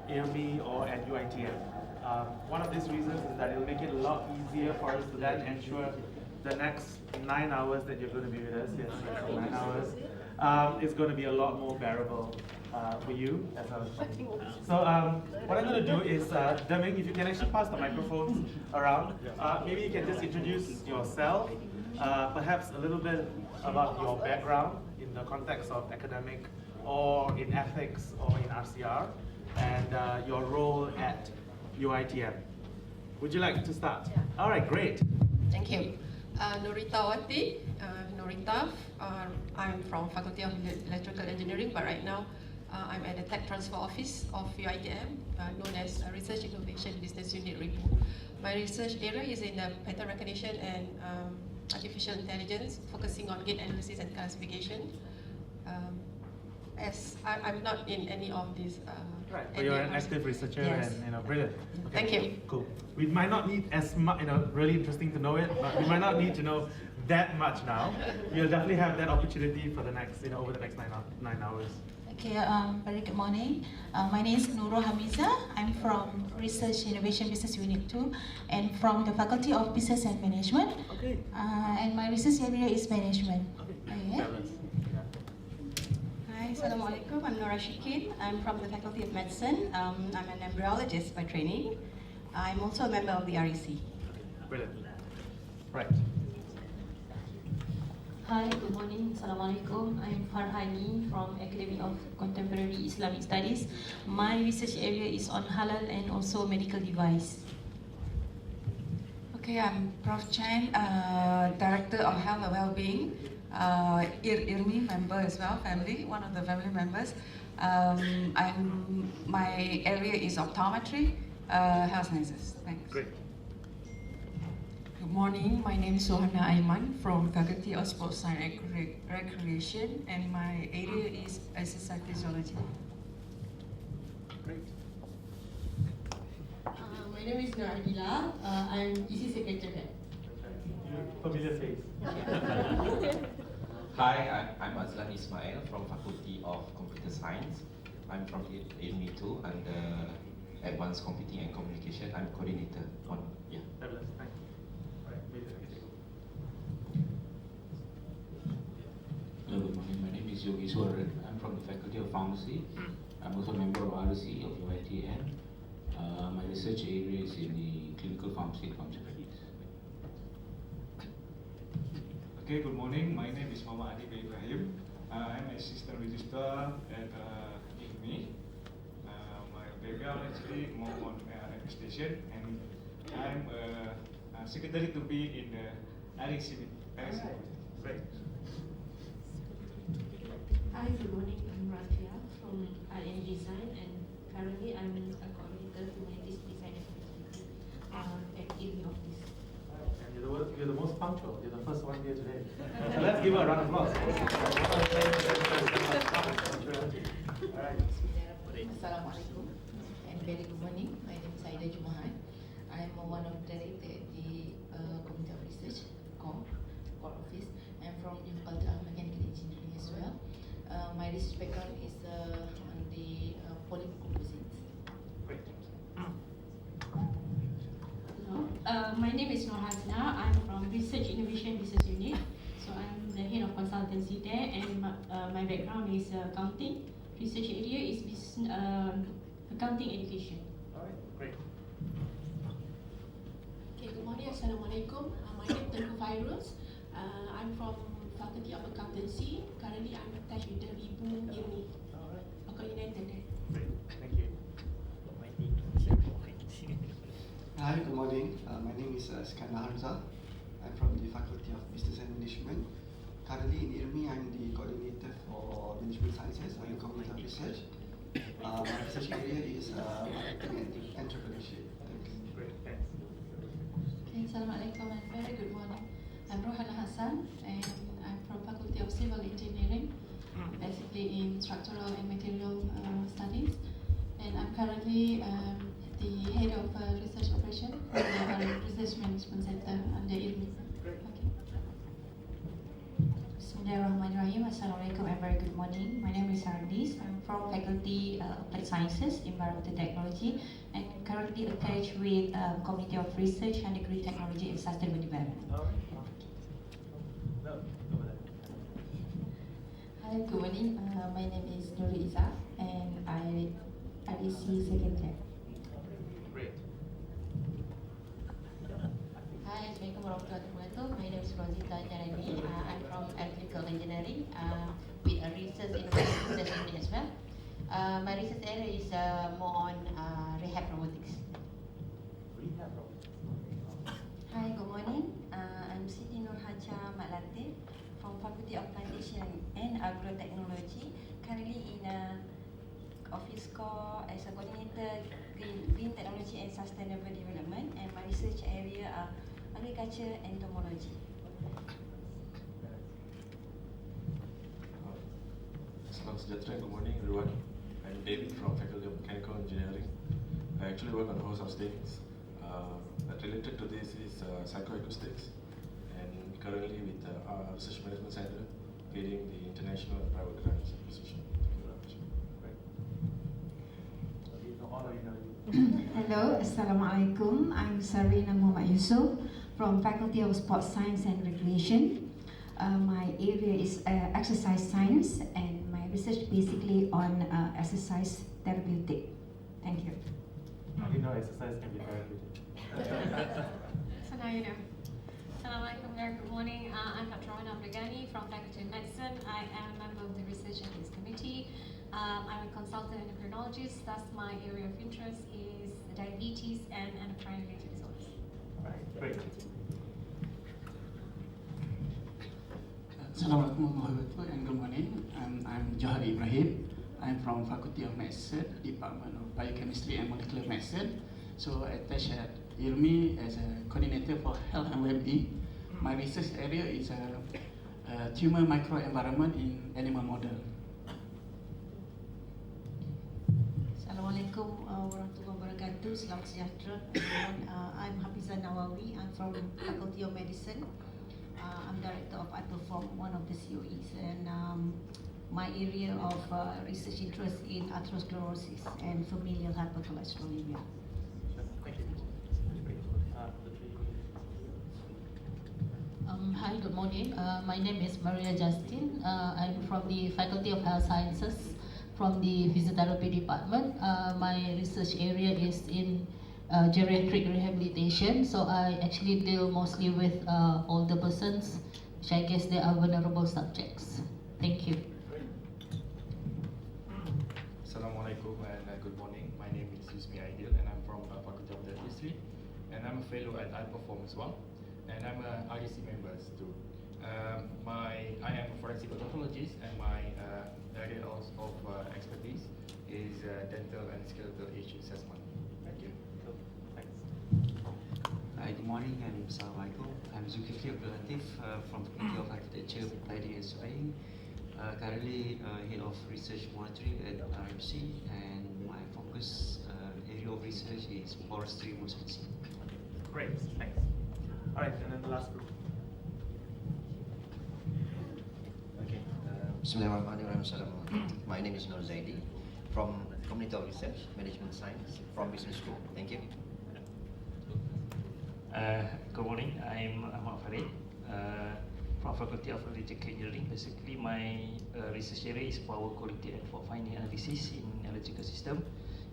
IRMI or at UITM. One of these reasons is that it'll make it a lot easier for us to then ensure the next 9 hours that you're going to be with us, yes, 9 hours, is going to be a lot more bearable for you as well. So what I'm going to do is, Deming, if you can actually pass the microphones around, maybe you can just introduce yourself, perhaps a little bit about your background in the context of academic or in ethics or in RCR, and your role at UITM. Would you like to start? Yeah. All right, great. Thank you. Noritawati, Norita. I'm from Faculty of Electrical Engineering, but right now I'm at the Tech Transfer Office of UITM, known as Research Innovation Business Unit RIPU. My research area is in pattern recognition and artificial intelligence, focusing on gate analysis and classification. As I'm not in any of these. Right, but you're an active researcher, yes. And brilliant. Okay. Thank you. Cool. We might not need as much, really interesting to know it, but we might not need to know that much now. You'll definitely have that opportunity for the next, over the next 9 hours. Okay, very good morning. My name is Nurul Hamiza. I'm from Research Innovation Business Unit 2 and from the Faculty of Business and Management. Okay. And my research area is management. Okay. Hi, Assalamualaikum. I'm Nora Shikin. I'm from the Faculty of Medicine. I'm an embryologist by training. I'm also a member of the REC. Brilliant. Right. Hi, good morning. Assalamualaikum. I'm Farhani from Academy of Contemporary Islamic Studies. My research area is on halal and also medical device. Okay, I'm Prof. Chen, Director of Health and Wellbeing, IRMI member as well, one of the family members. My area is optometry, health sciences. Thanks. Great. Good morning, my name is Sohana Aiman from Faculty of Sports Science and Recreation, and my area is exercise physiology. Great. My name is Naadila. I'm EC Secretary. Familiar face. Hi, I'm Azlan Ismail from Faculty of Computer Science. I'm from IRMI 2 under Advanced Computing and Communication. I'm coordinator on, yeah. Fabulous, thank you. Hello, good morning. My name is Yogi Swaran. I'm from the Faculty of Pharmacy. I'm also a member of RC of UITN. My research area is in the clinical pharmacy and pharmaceuticals. Okay, good morning. My name is Muhammad Adi bin Ibrahim. I'm assistant registrar at IRMI. My background actually more on administration, and I'm secretary to be in the REC. Great. Hi, good morning. I'm Rafia from RN Design, and currently I'm a coordinator humanities design activity at IRMI office. And you're the most punctual. You're the first one here today. So let's give her a round of applause. All right. Assalamualaikum and very good morning. My name is Aida Jumahan. I'm one of the director at the Committee of Research, core office. I'm from the Faculty of Mechanical Engineering as well. My research background is on the polymer composites. Great. Hello, my name is Nur Hazna. I'm from Research Innovation Business Unit. So I'm the head of consultancy there, and my background is accounting. Research area is business, accounting education. All right, great. Okay, good morning. Assalamualaikum. My name is Tengku Fairuz. I'm from Faculty of Accountancy. Currently, I'm attached with the RIPU IRMI. All right. Coordinator there. Great. Thank you. Hi, good morning. My name is Skanda Hamza. I'm from the Faculty of Business and Management. Currently in IRMI, I'm the coordinator for Management Sciences and Cognitive Research. My research area is marketing and entrepreneurship. Thanks. Great, thanks. Okay, Assalamualaikum and very good morning. I'm Rohana Hassan and I'm from Faculty of Civil Engineering, basically in Structural and Material Studies. And I'm currently the head of research operation at the Research Management Center under IRMI. Okay. Bismillahirrahmanirrahim. Assalamualaikum and very good morning. My name is Sardis. I'm from Faculty Applied Sciences, Environmental Technology, and currently attached with Committee of Research and Degree Technology and Sustainable Development. Hi, good morning. My name is Nuri Izzah, and I REC second year. Great. Hi, Assalamualaikum warahmatullahi wabarakatuh. My name is Rosita Jarani. I'm from Electrical Engineering with a research innovation as well. My research area is more on rehab robotics. Hi, good morning. I'm Siti Nurhaja Matlate from Faculty of Plantation and Agrotechnology. Currently in office core as a coordinator Green Technology and Sustainable Development, and my research area are agriculture and entomology. Salam sejahtera, good morning everyone. I'm David from Faculty of Mechanical Engineering. I actually work on a host of things. But related to this is psychoacoustics, and currently with our Research Management Center leading the international and private grants acquisition. Hello, Assalamualaikum. I'm Sarina Muhammad Yusuf from Faculty of Sports Science and Recreation. My area is exercise science, and my research basically on exercise therapeutic. Thank you. I didn't know exercise can be therapeutic. So now you know. Assalamualaikum, good morning. I'm Dr. Rohana Abdegani from Faculty of Medicine. I am a member of the Research Ethics Committee. I'm a consultant endocrinologist. Thus, my area of interest is diabetes and endocrine-related disorders. Right, great. Assalamualaikum warahmatullahi wabarakatuh and good morning. I'm Johar Ibrahim. I'm from Faculty of Medicine, Department of Biochemistry and Molecular Medicine. So I attached at IRMI as a coordinator for health and well-being. My research area is tumor microenvironment in animal model. Assalamualaikum warahmatullahi wabarakatuh. Selamat sejahtera everyone. I'm Hafizah Nawawi. I'm from Faculty of Medicine. I'm director of iPerform, one of the COEs, and my area of research interest in atherosclerosis and familial hypercholesterolemia. Hi, good morning. My name is Maria Justin. I'm from the Faculty of Health Sciences, from the Physiotherapy Department. My research area is in geriatric rehabilitation, so I actually deal mostly with older persons, which I guess they are vulnerable subjects. Thank you. Assalamualaikum and good morning. My name is Yusmi Aidil and I'm from Faculty of Dentistry, and I'm a fellow at iPerform as well, and I'm a RDC member too. I am a forensic pathologist, and my area of expertise is dental and skeletal age assessment. Thank you. Hi, good morning and Assalamualaikum. I'm Zulkifli Abdul Latif from Faculty of Architecture, Planning and Surveying. Currently head of research monitoring at RMC, and my focus area of research is forestry mosaic. Great, thanks. All right, and then the last group. Okay. Bismillahirrahmanirrahim. My name is Nur Zaidi from Community of Research, Management Science from Business School. Thank you. Good morning. I'm Ahmad Farid from Faculty of Electrical Engineering. Basically, my research area is power quality and fault finding analysis in electrical system.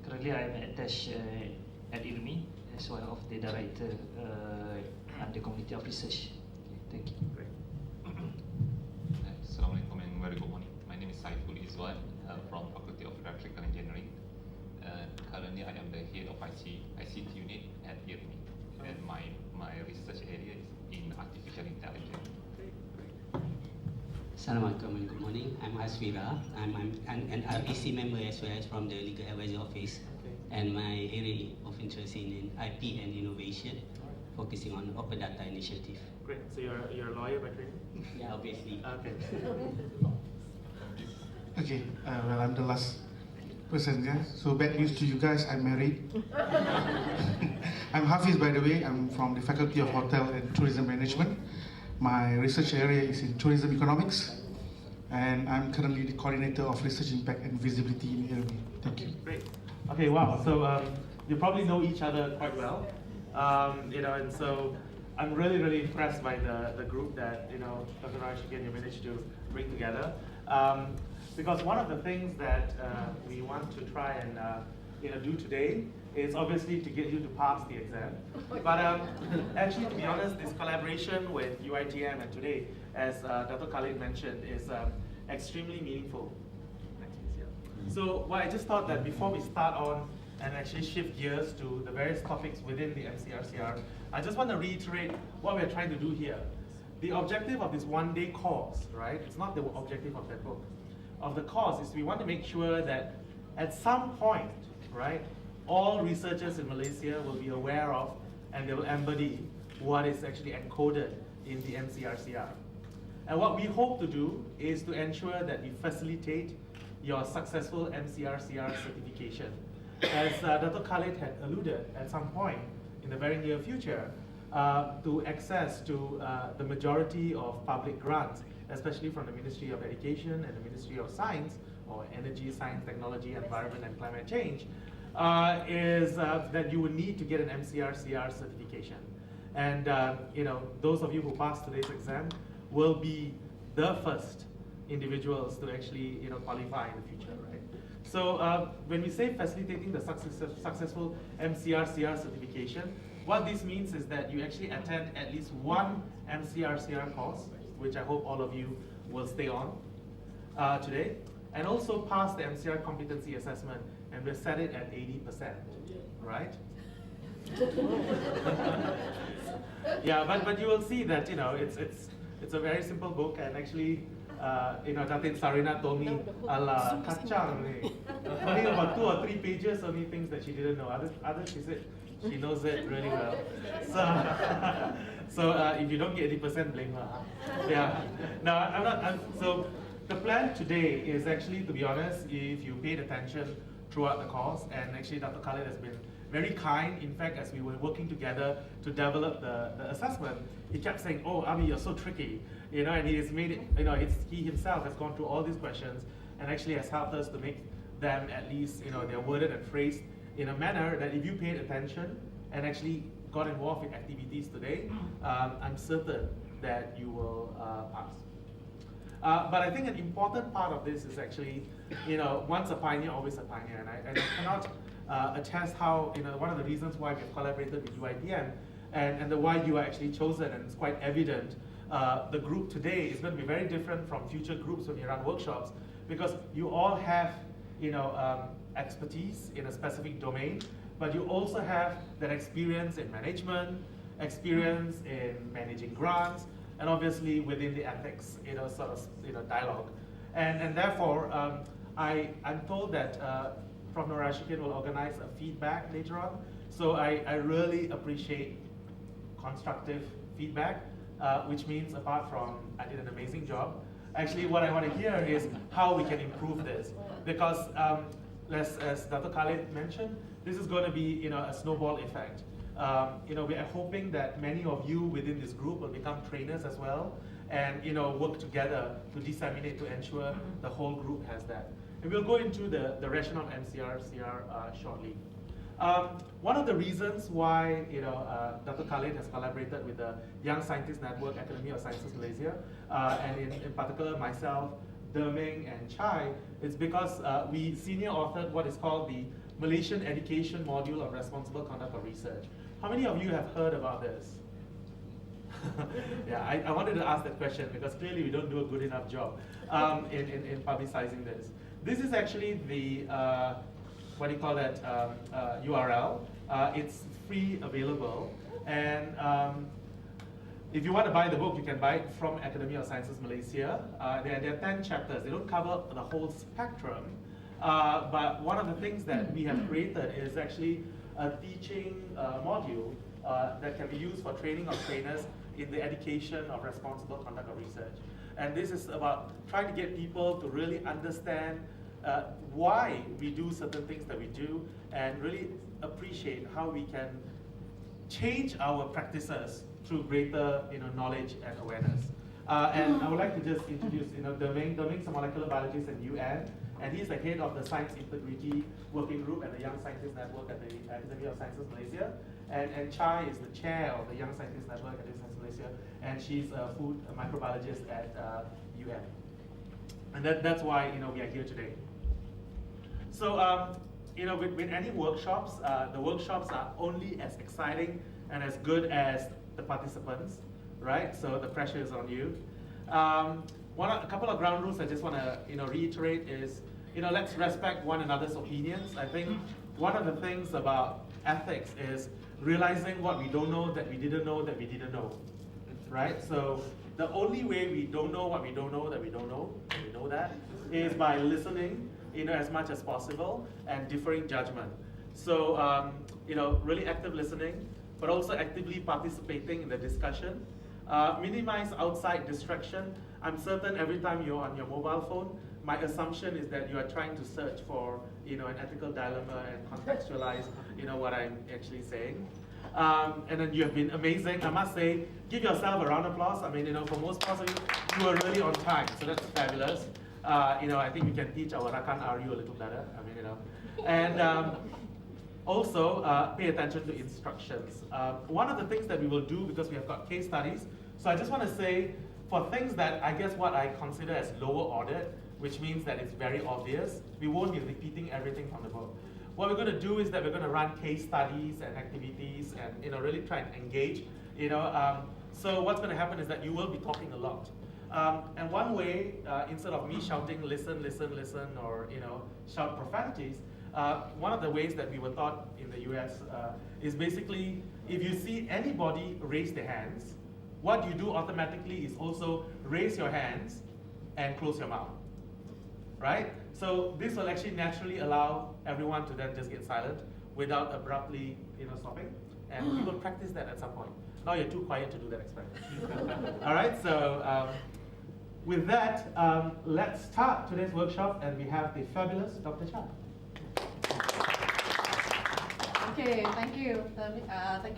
Currently, I am attached at IRMI as one of the director under Community of Research. Okay, thank you. Great. Assalamualaikum and very good morning. My name is Saiful Izwan from Faculty of Electrical Engineering. Currently, I am the head of ICT unit at IRMI, and my research area is in artificial intelligence. Assalamualaikum and good morning. I'm Hasfira. I'm an REC member as well as from the Legal Advisor Office, and my area of interest in IP and innovation, focusing on open data initiative. Great. So you're a lawyer by training? Yeah, obviously. Okay. Okay. Well, I'm the last person here. So bad news to you guys. I'm married. I'm Hafiz, by the way. I'm from the Faculty of Hotel and Tourism Management. My research area is in tourism economics. and I'm currently the coordinator of research impact and visibility in IRMI. Thank you. Great. Okay, wow. So you probably know each other quite well, and so I'm really, really impressed by the group that Dr. Rashik and you managed to bring together. Because one of the things that we want to try and do today is obviously to get you to pass the exam. But actually, to be honest, this collaboration with UITM and today, as Dr. Khalid mentioned, is extremely meaningful. So I just thought that before we start on and actually shift gears to the various topics within the MCRCR, I just want to reiterate what we're trying to do here. The objective of this one-day course, right? It's not the objective of that book. Of the course is we want to make sure that at some point, right, all researchers in Malaysia will be aware of and they will embody what is actually encoded in the MCRCR. And what we hope to do is to ensure that we facilitate your successful MCRCR certification. As Dr. Khalid had alluded at some point in the very near future, to access to the majority of public grants, especially from the Ministry of Education and the Ministry of Science, or Energy, Science, Technology, Environment and Climate Change, is that you would need to get an MCRCR certification. And those of you who pass today's exam will be the first individuals to actually qualify in the future, right? So when we say facilitating the successful MCRCR certification, what this means is that you actually attend at least one MCRCR course, which I hope all of you will stay on today, and also pass the MCR competency assessment, and we'll set it at 80%, right? Yeah, but you will see that it's a very simple book, and actually Datin Sarina told me ala kacang only about 2 or 3 pages, only things that she didn't know. Others she said she knows it really well. So if you don't get 80%, blame her. Huh? Yeah. No, I'm not. So the plan today is actually, to be honest, if you paid attention throughout the course, and actually Dr. Khalid has been very kind. In fact, as we were working together to develop the assessment, he kept saying, "Oh, Abi, you're so tricky," and he has made it. He himself has gone through all these questions and actually has helped us to make them at least, they're worded and phrased in a manner that if you paid attention and actually got involved in activities today, I'm certain that you will pass. But I think an important part of this is actually, once a pioneer, always a pioneer, and I cannot attest how, one of the reasons why we've collaborated with UITM and the why you are actually chosen, and it's quite evident, the group today is going to be very different from future groups when you run workshops, because you all have, expertise in a specific domain, but you also have that experience in management, experience in managing grants, and obviously within the ethics, dialogue. And therefore, I'm told that Prof. Nur Rashikin will organize a feedback later on. So I really appreciate constructive feedback, which means apart from I did an amazing job, actually what I want to hear is how we can improve this. Because as Dr. Khalid mentioned, this is going to be a snowball effect. We are hoping that many of you within this group will become trainers as well, and work together to disseminate, to ensure the whole group has that. And we'll go into the rationale of MCRCR shortly. One of the reasons why Dr. Khalid has collaborated with the Young Scientist Network, Academy of Sciences Malaysia, and in particular myself, Derming and Chai, is because we senior authored what is called the Malaysian Education Module of Responsible Conduct of Research. How many of you have heard about this? Yeah, I wanted to ask that question because clearly we don't do a good enough job in publicizing this. This is actually the, what do you call that, URL. It's free available, and if you want to buy the book, you can buy it from Academy of Sciences Malaysia. There are 10 chapters. They don't cover the whole spectrum, but one of the things that we have created is actually a teaching module that can be used for training of trainers in the education of responsible conduct of research. And this is about trying to get people to really understand why we do certain things that we do, and really appreciate how we can change our practices through greater knowledge and awareness. And I would like to just introduce, Doming's a molecular biologist at UN, and he's the head of the Science Integrity Working Group at the Young Scientist Network at the Academy of Sciences Malaysia. And Chai is the chair of the Young Scientist Network at the Sciences Malaysia, and she's a food microbiologist at UN. And that's why we are here today. So with any workshops, the workshops are only as exciting and as good as the participants, right? So the pressure is on you. A couple of ground rules I just want to reiterate is let's respect one another's opinions. I think one of the things about ethics is realizing what we don't know that we didn't know that we didn't know, right? So the only way we don't know what we don't know that we don't know, we know that, is by listening as much as possible and differing judgment. So really active listening, but also actively participating in the discussion. Minimize outside distraction. I'm certain every time you're on your mobile phone, my assumption is that you are trying to search for an ethical dilemma and contextualize what I'm actually saying. And then you have been amazing. I must say, give yourself a round of applause. I mean, for most parts of you were really on time, so that's fabulous. I think we can teach our Rakan RU a little better. I mean, and also pay attention to instructions. One of the things that we will do, because we have got case studies, so I just want to say, for things that I guess what I consider as lower ordered, which means that it's very obvious, we won't be repeating everything from the book. What we're going to do is that we're going to run case studies and activities and really try and engage. So what's going to happen is that you will be talking a lot. And one way, instead of me shouting, listen, listen, listen, or shout profanities, one of the ways that we were taught in the US is basically, if you see anybody raise their hands, what you do automatically is also raise your hands and close your mouth, right? So this will actually naturally allow everyone to then just get silent without abruptly stopping. And we will practice that at some point. Now you're too quiet to do that experiment. All right, so with that, let's start today's workshop, and we have the fabulous Dr. Chan. Okay, thank you,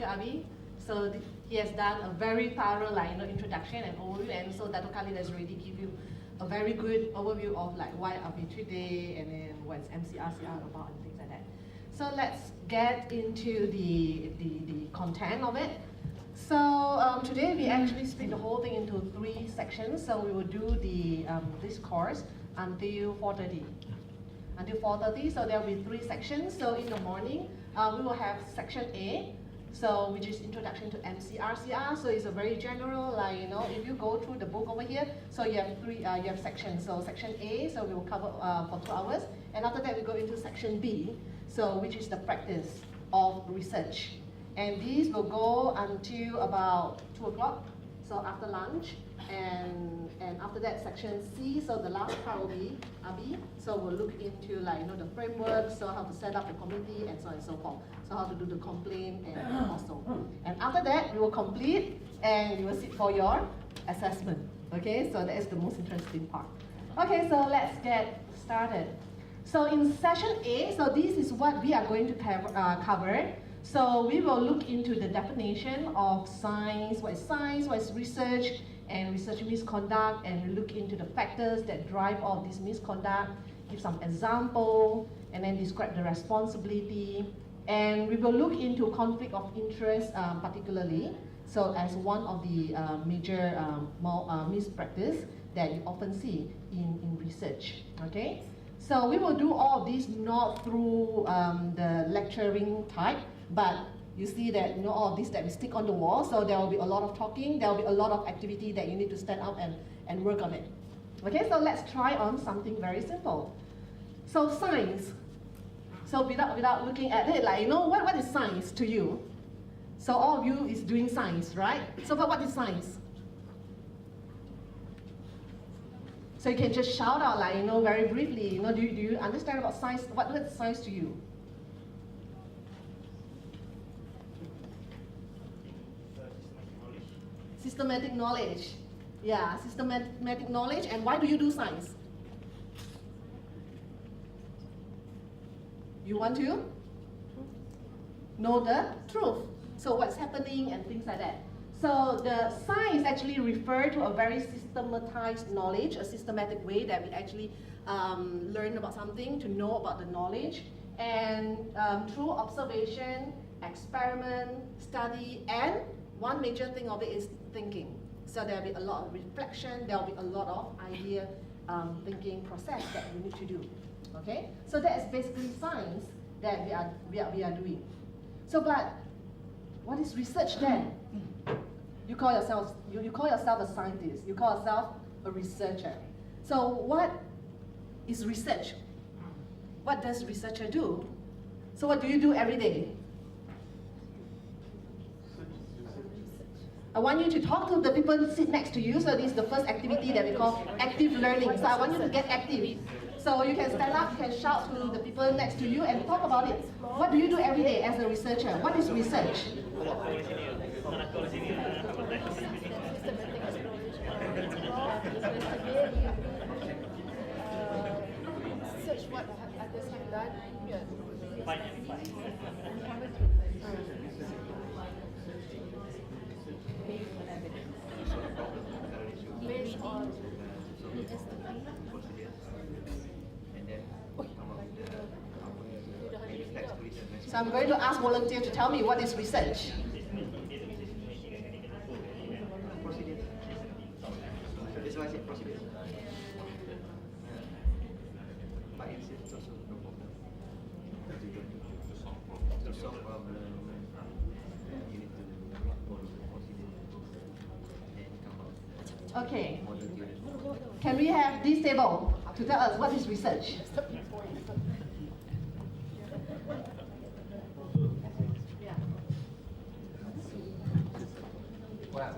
Abi. So he has done a very thorough introduction and overview, and so Dato Khalid has already given you a very good overview of why Arbitration Day and then what's MCRCR about and things like that. So let's get into the content of it. So today we actually split the whole thing into 3 sections. So we will do this course until 4:30. Until 4:30, so there will be 3 sections. So in the morning, we will have section A, so which is introduction to MCRCR. So it's a very general, if you go through the book over here, so you have sections. So section A, so we will cover for 2 hours, and after that we go into section B, so which is the practice of research, and these will go until about 2 o'clock. So after lunch, and after that section C, so the last part will be Abi. So we'll look into the framework, so how to set up the committee and so on and so forth. So how to do the complaint and also. And after that we will complete and you will sit for your assessment. Okay, so that is the most interesting part. Okay, so let's get started. So in session A, so this is what we are going to cover. So we will look into the definition of science, what is research, and research misconduct, and we look into the factors that drive all this misconduct, give some example, and then describe the responsibility. And we will look into conflict of interest particularly, so as one of the major mispractice that you often see in research, okay? So we will do all of this not through the lecturing type, but you see that all of this that we stick on the wall, so there will be a lot of talking, there will be a lot of activity that you need to stand up and work on it. Okay, so let's try on something very simple. So science. So without looking at it, what is science to you? So all of you is doing science, right? So but what is science? So you can just shout out very briefly, do you understand about science? What is science to you? Systematic knowledge. Yeah, systematic knowledge. And why do you do science? You want to know the truth. So what's happening and things like that. So the science actually refer to a very systematized knowledge, a systematic way that we actually learn about something, to know about the knowledge. And through observation, experiment, study, and one major thing of it is thinking. So there'll be a lot of reflection, there'll be a lot of idea thinking process that we need to do. Okay? So that is basically science that we are doing. So but what is research then? You call yourself a scientist, you call yourself a researcher. So what is research? What does researcher do? So what do you do every day? I want you to talk to the people who sit next to you. So this is the first activity that we call active learning. So I want you to get active. So you can stand up, you can shout to the people next to you and talk about it. What do you do every day as a researcher? What is research? Research what others have done. Based on So I'm going to ask volunteers to tell me what is research. That's why I said procedure. But it's also no problem. To solve problem, you need to follow the procedure and come out. Okay. Can we have this table to tell us what is research? Well,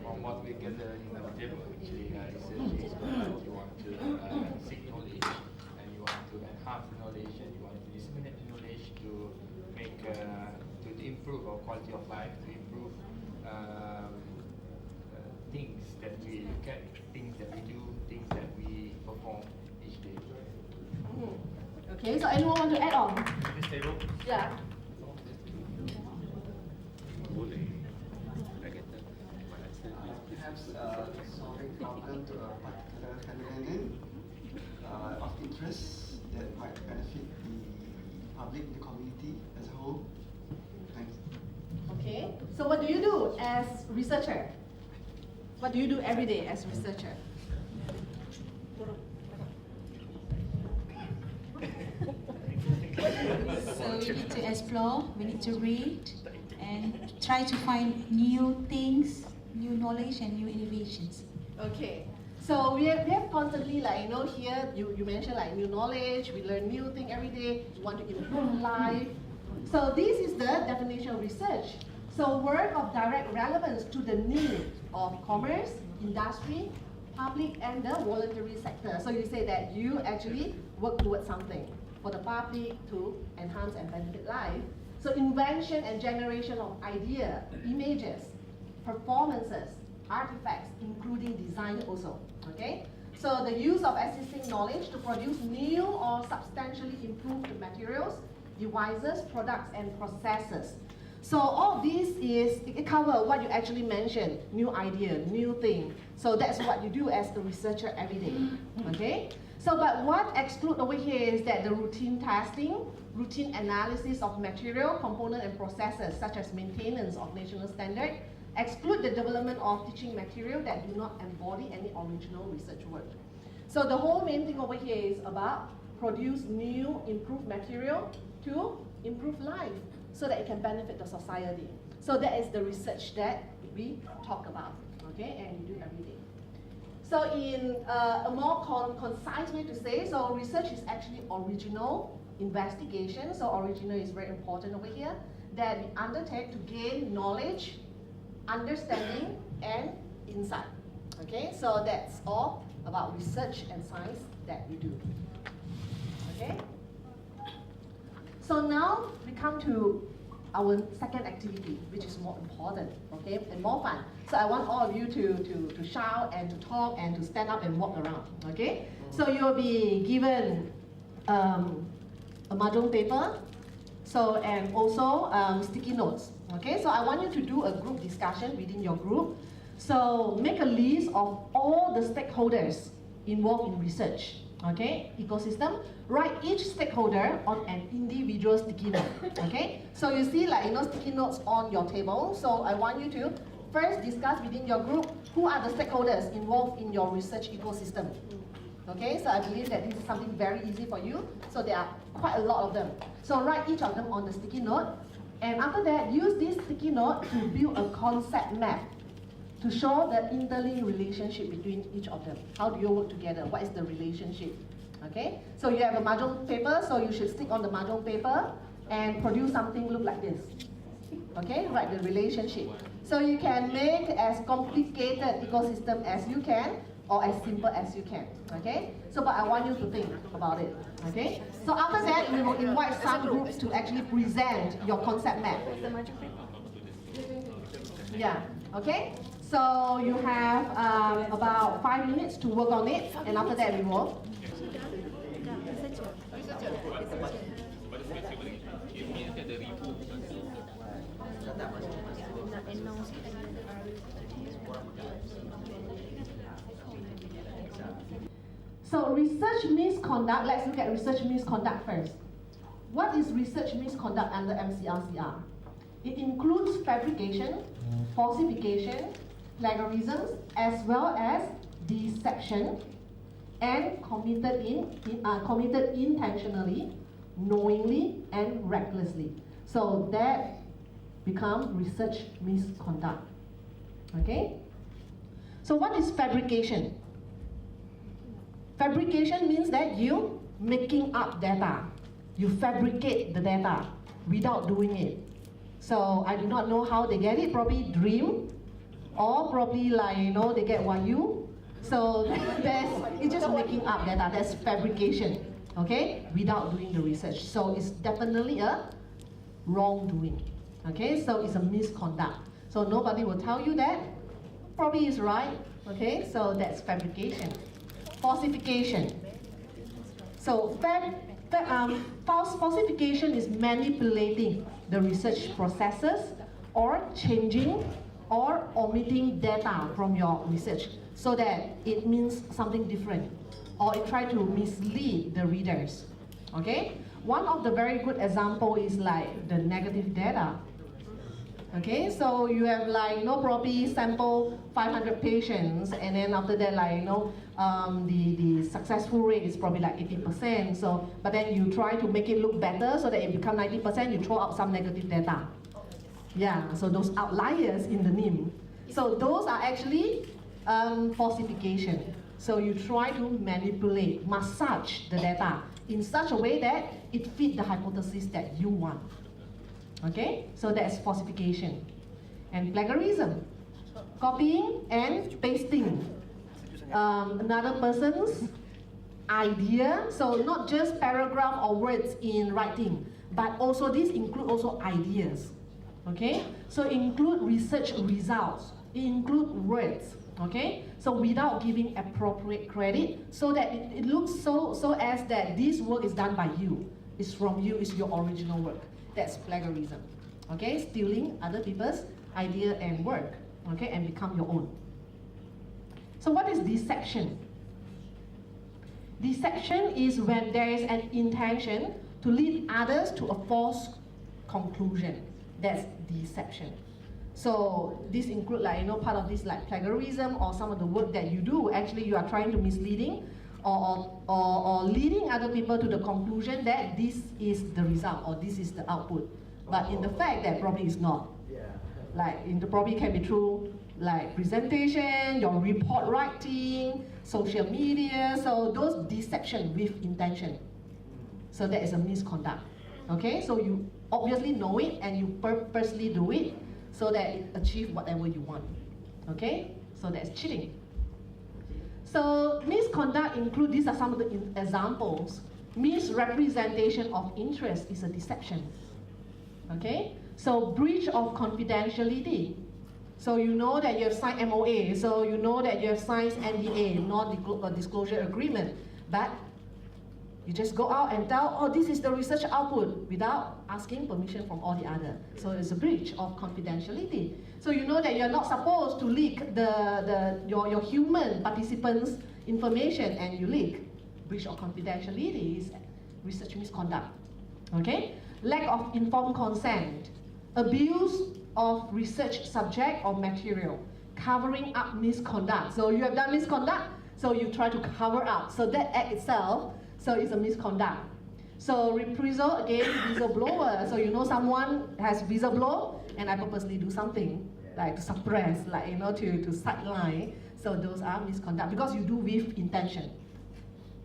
from what we gather in our table, actually, research is when you want to seek knowledge, and you want to enhance the knowledge, and you want to disseminate the knowledge to make to improve our quality of life, to improve things that we look at, things that we do, things that we perform each day. Okay, so anyone want to add on? This table? Yeah. Perhaps solving problem to a particular phenomenon of interest that might benefit the public, the community as a whole. Thanks. Okay, so what do you do as researcher? What do you do every day as researcher? So we need to explore, we need to read, and try to find new things, new knowledge, and new innovations. Okay, so we have constantly, like, you know, here you mentioned like new knowledge, we learn new thing every day, we want to improve life. So this is the definition of research. So work of direct relevance to the need of commerce, industry, public, and the voluntary sector. So you say that you actually work towards something for the public to enhance and benefit life. So invention and generation of idea, images, performances, artifacts, including design also, okay? So the use of existing knowledge to produce new or substantially improved materials, devices, products, and processes. So all this is, it covers what you actually mentioned, new idea, new thing. So that's what you do as a researcher every day, okay? So but what exclude over here is that the routine testing, routine analysis of material, component, and processes, such as maintenance of national standard, exclude the development of teaching material that do not embody any original research work. So the whole main thing over here is about produce new, improved material to improve life so that it can benefit the society. So that is the research that we talk about, okay, and we do every day. So in a more concise way to say, so research is actually original investigation. So original is very important over here, that we undertake to gain knowledge, understanding, and insight. Okay, so that's all about research and science that we do. Okay? So now we come to our second activity, which is more important, okay, and more fun. So I want all of you to shout and to talk and to stand up and walk around, okay? So you'll be given a mahjong paper, So, and also sticky notes. Okay, so I want you to do a group discussion within your group. So make a list of all the stakeholders involved in research. Okay, ecosystem. Write each stakeholder on an individual sticky note. Okay, so you see like sticky notes on your table. So I want you to first discuss within your group who are the stakeholders involved in your research ecosystem. Okay, so I believe that this is something very easy for you. So there are quite a lot of them. So write each of them on the sticky note. And after that, use this sticky note to build a concept map to show the interlinked relationship between each of them. How do you work together? What is the relationship? Okay, so you have a mahjong paper, so you should stick on the mahjong paper and produce something look like this. Okay, write the relationship. So you can make as complicated ecosystem as you can or as simple as you can. Okay, so but I want you to think about it. Okay, so after that we will invite some groups to actually present your concept map. Yeah, okay. So you have about 5 minutes to work on it, and after that we will. So research misconduct, let's look at research misconduct first. What is research misconduct under MCRCR? It includes fabrication, falsification, plagiarisms, as well as deception, and committed intentionally, knowingly, and recklessly. So that becomes research misconduct. Okay? So what is fabrication? Fabrication means that you making up data. You fabricate the data without doing it. So I do not know how they get it, probably dream, or probably like, they get YU. So it's just making up data, that's fabrication, okay, without doing the research. So it's definitely a wrongdoing, okay, so it's a misconduct. So nobody will tell you that, probably is right, okay, so that's fabrication. Falsification. So falsification is manipulating the research processes or changing or omitting data from your research so that it means something different or it try to mislead the readers. Okay? One of the very good example is like the negative data. Okay, so you have like, probably sample 500 patients, and then after that, like, the successful rate is probably like 80%. So, but then you try to make it look better so that it becomes 90%, you throw out some negative data. Yeah, so those outliers in the NIM. So those are actually falsification. So you try to manipulate, massage the data in such a way that it fits the hypothesis that you want. Okay, so that's falsification. And plagiarism, copying and pasting another person's idea. So not just paragraph or words in writing, but also this include also ideas. Okay, so include research results, include words. Okay, so without giving appropriate credit, so that it looks so as that this work is done by you, it's from you, it's your original work. That's plagiarism. Okay, stealing other people's idea and work, okay, and become your own. So what is deception? Deception is when there is an intention to lead others to a false conclusion. That's deception. So this include like, part of this like plagiarism or some of the work that you do, actually you are trying to misleading or leading other people to the conclusion that this is the result or this is the output. But in the fact that probably is not. Like probably can be through like presentation, your report writing, social media, so those deception with intention. So that is a misconduct. Okay, so you obviously know it and you purposely do it so that it achieves whatever you want. Okay, so that's cheating. So misconduct include, these are some of the examples. Misrepresentation of interest is a deception. Okay, so breach of confidentiality. So you know that you have signed MOA, so you know that you have signed NDA, non-disclosure agreement, but You just go out and tell, oh, this is the research output without asking permission from all the other. So it's a breach of confidentiality. So you know that you're not supposed to leak your human participants' information and you leak. Breach of confidentiality is research misconduct. Okay? Lack of informed consent. Abuse of research subject or material. Covering up misconduct. So you have done misconduct, so you try to cover up. So that act itself, so it's a misconduct. So reprisal, again, whistleblower. So you know someone has whistleblower and I purposely do something like to suppress, like, you know, to sideline. So those are misconduct because you do with intention.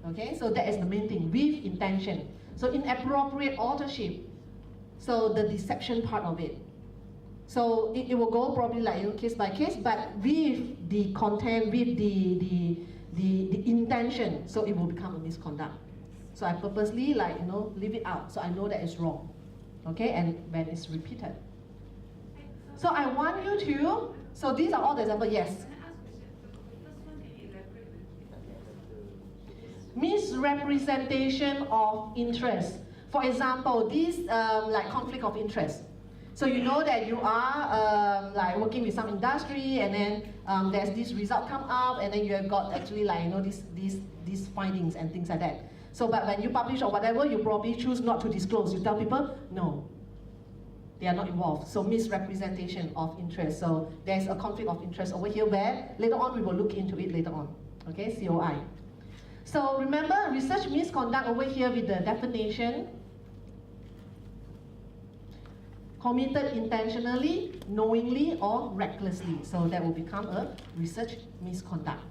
Okay, so that is the main thing, with intention. So inappropriate authorship. So the deception part of it. So it will go probably like, you know, case by case, but with the content, with the intention, so it will become a misconduct. So I purposely, like, you know, leave it out, so I know that it's wrong. Okay, and when it's repeated. So I want you to, so these are all the examples, yes. Misrepresentation of interest. For example, this like conflict of interest. So you know that you are like working with some industry, and then there's this result come up, and then you have got actually, like, you know, these findings and things like that. So but when you publish or whatever, you probably choose not to disclose. You tell people, no, they are not involved. So misrepresentation of interest. So there's a conflict of interest over here where later on we will look into it later on. Okay, COI. So remember, research misconduct over here with the definition. Committed intentionally, knowingly, or recklessly. So that will become a research misconduct.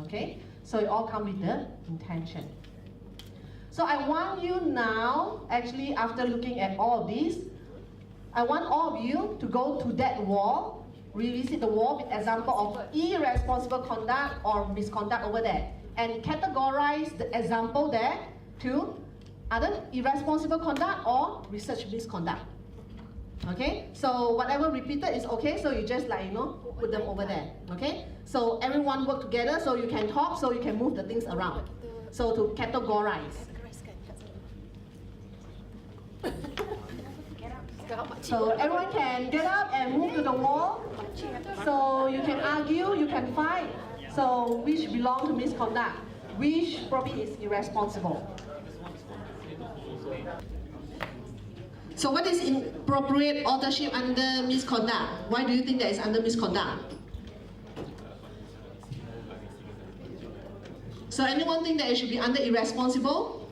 Okay? So it all comes with the intention. So I want you now, actually after looking at all of these, I want all of you to go to that wall, revisit the wall with example of irresponsible conduct or misconduct over there, and categorize the example there to either irresponsible conduct or research misconduct. Okay, so whatever repeated is okay, so you just, like, you know, put them over there. Okay, so everyone work together so you can talk, so you can move the things around. So to categorize. So everyone can get up and move to the wall. So you can argue, you can fight. So which belong to misconduct, which probably is irresponsible. So what is inappropriate authorship under misconduct? Why do you think that is under misconduct? So anyone think that it should be under irresponsible?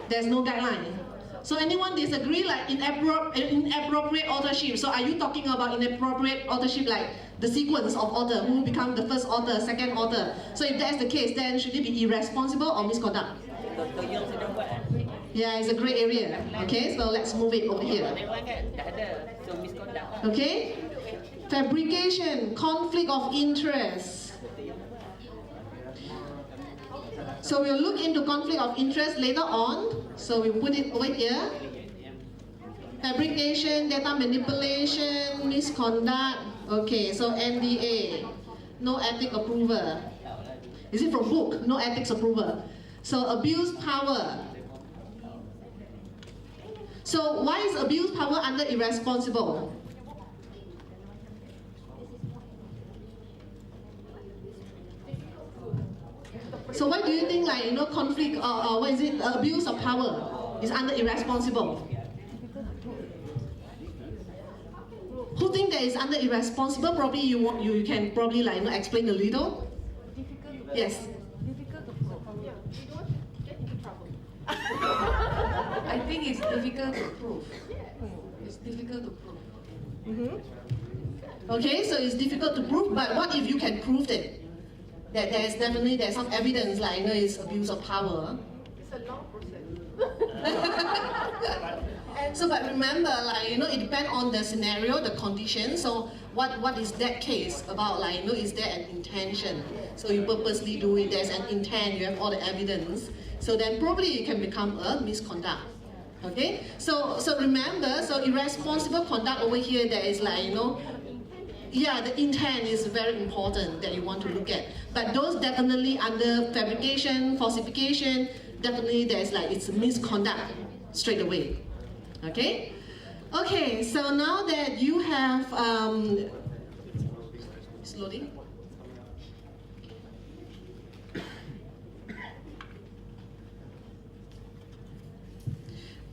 There's no guideline. So anyone disagree, like inappropriate authorship? So are you talking about inappropriate authorship like the sequence of author, who become the first author, second author? So if that's the case, then should it be irresponsible or misconduct? Yeah, it's a grey area. Okay, so let's move it over here. Okay, fabrication, conflict of interest. So we'll look into conflict of interest later on. So we put it over here. Fabrication, data manipulation, misconduct. Okay, so NDA, no ethic approval. Is it from book? No ethics approval. So abuse power. So why is abuse power under irresponsible? So why do you think, like, you know, conflict or what is it, abuse of power is under irresponsible? Who think that is under irresponsible? Probably you can probably, like, you know, explain a little. Yes. I think it's difficult to prove. It's difficult to prove. Okay, so it's difficult to prove, but what if you can prove it? That there's some evidence, like, you know, it's abuse of power. It's a long process. So, but remember, like, you know, it depends on the scenario, the condition. So, what is that case about? Like, you know, is there an intention? So you purposely do it. There's an intent. You have all the evidence. So then probably it can become a misconduct. Okay. So remember, so irresponsible conduct over here, there is, like, you know, yeah, the intent is very important that you want to look at. But those definitely under fabrication, falsification, definitely there's like, it's a misconduct straight away. Okay? Okay, so now that you have, it's loading.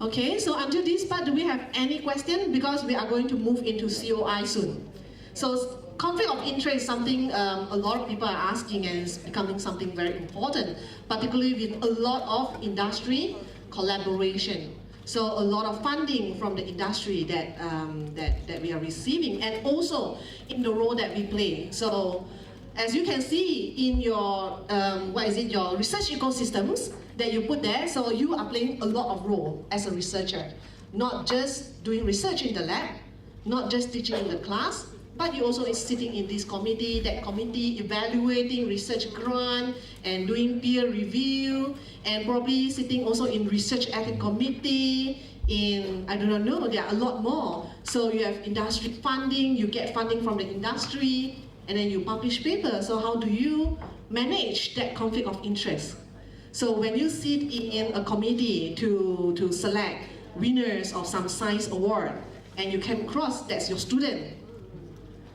Okay, so until this part, do we have any question? Because we are going to move into COI soon. So conflict of interest is something a lot of people are asking, and it's becoming something very important, particularly with a lot of industry collaboration. So a lot of funding from the industry that we are receiving, and also in the role that we play. So as you can see in your, your research ecosystems that you put there, so you are playing a lot of role as a researcher. Not just doing research in the lab, not just teaching in the class, but you also is sitting in this committee, that committee, evaluating research grant and doing peer review, and probably sitting also in research ethics committee, in, I don't know, there are a lot more. So you have industry funding, you get funding from the industry, and then you publish papers. So how do you manage that conflict of interest? So when you sit in a committee to select winners of some science award, and you came across that's your student,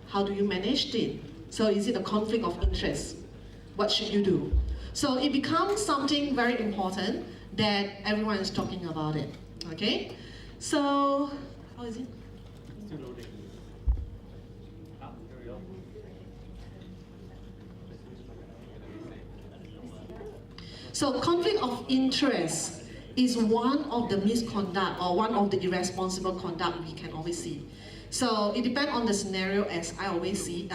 how do you manage it? So is it a conflict of interest? What should you do? So it becomes something very important that everyone is talking about it. Okay? So, how is it? Still loading. Here we go. So conflict of interest is one of the misconduct or one of the irresponsible conduct we can always see. So it depends on the scenario, as I always say,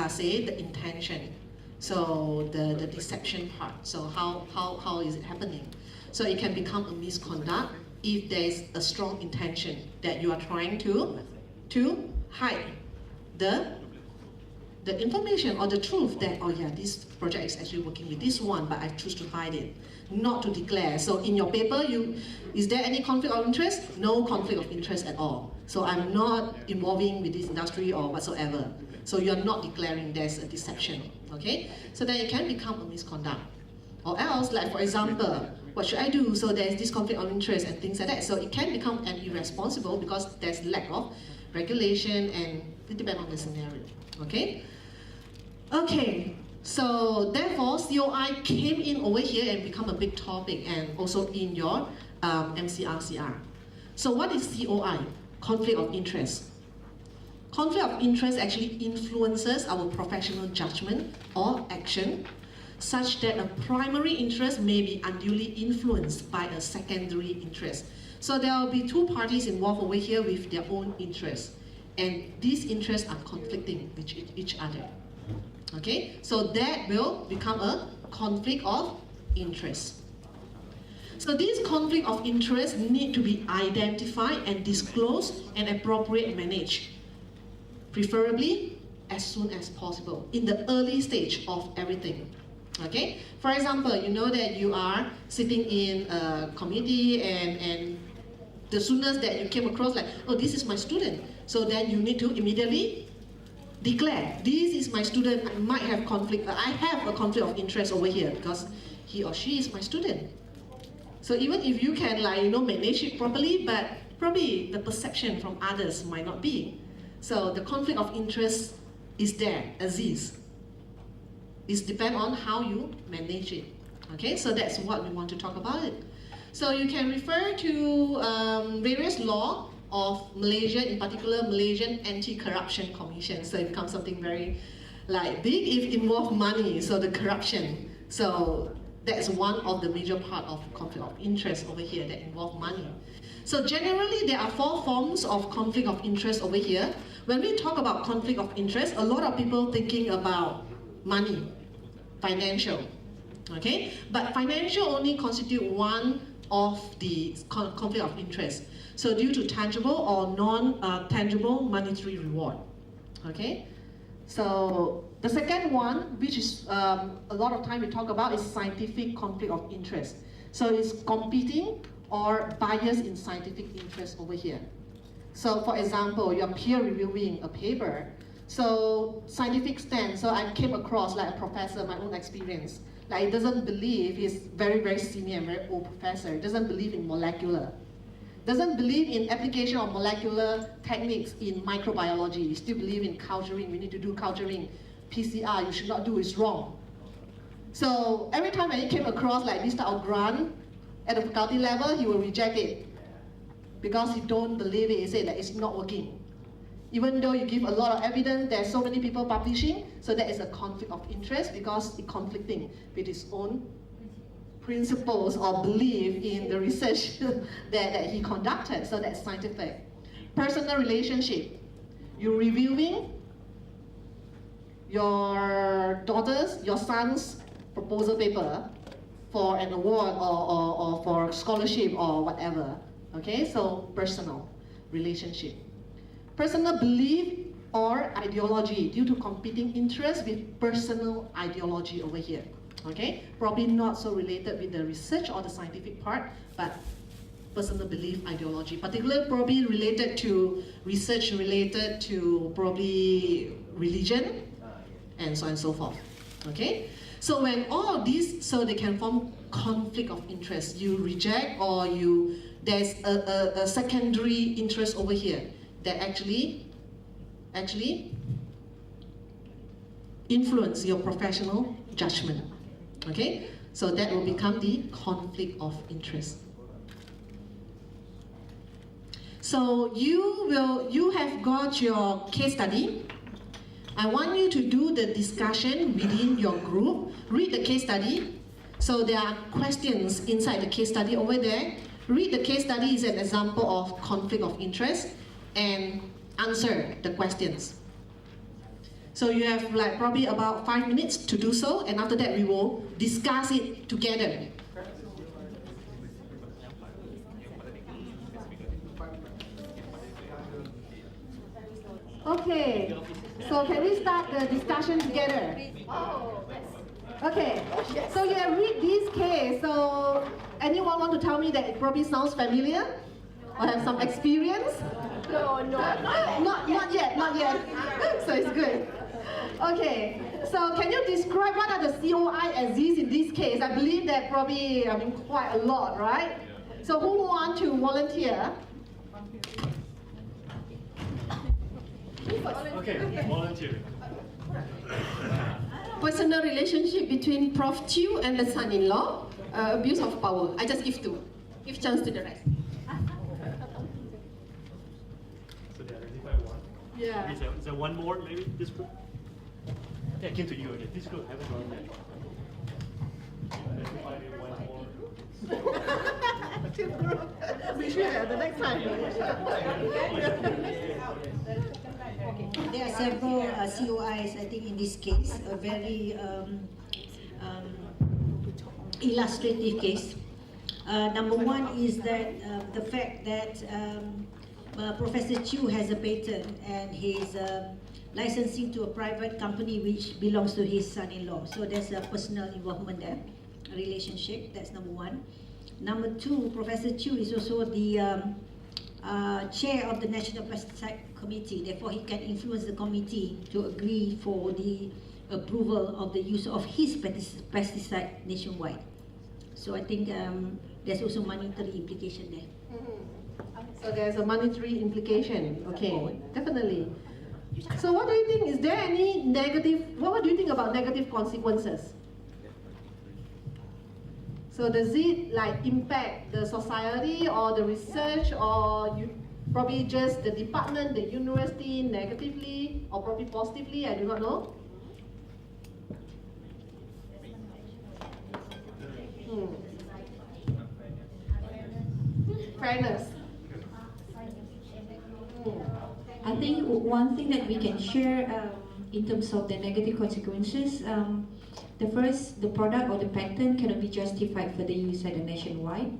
the intention. So the deception part. So how is it happening? So it can become a misconduct if there is a strong intention that you are trying to hide the information or the truth that, oh yeah, this project is actually working with this one, but I choose to hide it, not to declare. So in your paper, is there any conflict of interest? No conflict of interest at all. So I'm not involving with this industry or whatsoever. So you're not declaring there's a deception, okay? So then it can become a misconduct. Or else, like for example, what should I do? So there's this conflict of interest and things like that. So it can become an irresponsible because there's lack of regulation, and it depends on the scenario, okay? Okay, so therefore COI came in over here and become a big topic, and also in your MCRCR. So what is COI? Conflict of interest. Conflict of interest actually influences our professional judgment or action, such that a primary interest may be unduly influenced by a secondary interest. So there will be two parties involved over here with their own interests, and these interests are conflicting with each other. Okay, so that will become a conflict of interest. So these conflict of interest need to be identified and disclosed and appropriately managed, preferably as soon as possible, in the early stage of everything. Okay, for example, you know that you are sitting in a committee, and the soonest that you came across, like, oh, this is my student, so then you need to immediately declare, this is my student, I might have conflict, I have a conflict of interest over here because he or she is my student. So even if you can, like, manage it properly, but probably the perception from others might not be. So the conflict of interest is there, exists. It depends on how you manage it. Okay, so that's what we want to talk about it. So you can refer to various law of Malaysia, in particular Malaysian Anti-Corruption Commission. So it becomes something very big if it involves money, so the corruption. So that's one of the major part of conflict of interest over here that involve money. So generally there are 4 forms of conflict of interest over here. When we talk about conflict of interest, a lot of people thinking about money, financial, okay? But financial only constitute one of the conflict of interest. So due to tangible or non-tangible monetary reward, okay? So the second one, which is a lot of time we talk about, is scientific conflict of interest. So it's competing or bias in scientific interest over here. So for example, you're peer reviewing a paper. So scientific stand, so I came across like a professor, my own experience. Like he doesn't believe, he's very, very senior and very old professor, he doesn't believe in molecular. Doesn't believe in application of molecular techniques in microbiology. You still believe in culturing, we need to do culturing. PCR, you should not do, it's wrong. So every time when he came across like this type of grant at the faculty level, he will reject it. Because he don't believe it, he said that it's not working. Even though you give a lot of evidence, there's so many people publishing, so that is a conflict of interest because it's conflicting with his own principles or belief in the research that he conducted, so that's scientific. Personal relationship. You're reviewing your daughter's, your son's proposal paper for an award or for scholarship or whatever. Okay, so personal relationship. Personal belief or ideology due to competing interests with personal ideology over here. Okay, probably not so related with the research or the scientific part, but personal belief ideology, particularly probably related to research, related to probably religion, and so on and so forth. Okay, so when all of these, so they can form conflict of interest. You reject or there's a secondary interest over here that actually influence your professional judgment. Okay, so that will become the conflict of interest. So you have got your case study. I want you to do the discussion within your group. Read the case study. So there are questions inside the case study over there. Read the case study is an example of conflict of interest and answer the questions. So you have like probably about 5 minutes to do so, and after that we will discuss it together. Okay, so can we start the discussion together? Okay, so you have read this case, so anyone want to tell me that it probably sounds familiar? Or have some experience? No, Not yet. So it's good. Okay, so can you describe what are the COI exist in this case? I believe that probably, quite a lot, right? So who want to volunteer? Okay, volunteer. Personal relationship between Prof. Chew and the son-in-law, abuse of power. I just give two. Give chance to the rest. So they identify one. Yeah. Is there one more, maybe, this group? Yeah, I came to you again. This group haven't gone yet. Identify one more. We should have the next time. There are several COIs, I think, in this case, a very illustrative case. Number one is that the fact that Professor Chew has a patent and he's licensing to a private company which belongs to his son-in-law. So there's a personal involvement there, a relationship, that's number one. Number two, Professor Chew is also the chair of the National Pesticide Committee, therefore he can influence the committee to agree for the approval of the use of his pesticide nationwide. So I think there's also monetary implication there. So there's a monetary implication, okay, definitely. So what do you think, is there any negative, what do you think about negative consequences? So does it like impact the society or the research, or you probably just the department, the university negatively or probably positively, I do not know. Fairness. I think one thing that we can share in terms of the negative consequences, the first, the product or the patent cannot be justified for the use at the nationwide.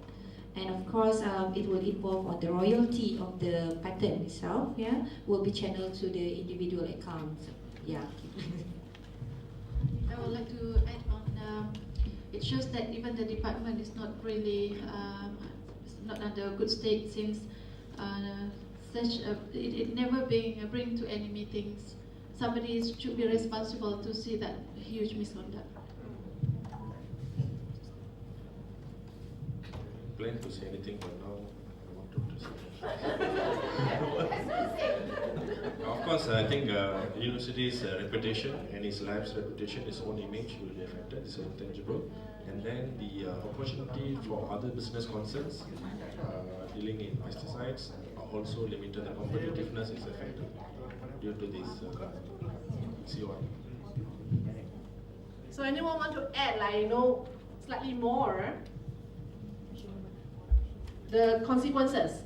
And of course, it will involve on the royalty of the patent itself, yeah, will be channeled to the individual accounts, yeah. I would like to add on, it shows that even the department is not really, not under a good state since it never bring to any meetings. Somebody should be responsible to see that huge misconduct. planned to say anything, but now I wanted to say. Of course, I think the university's reputation and its lab's reputation, its own image will be affected. It's intangible. And then the opportunity for other business concerns dealing in pesticides are also limited. The competitiveness is affected due to this COI. So anyone want to add, slightly more the consequences?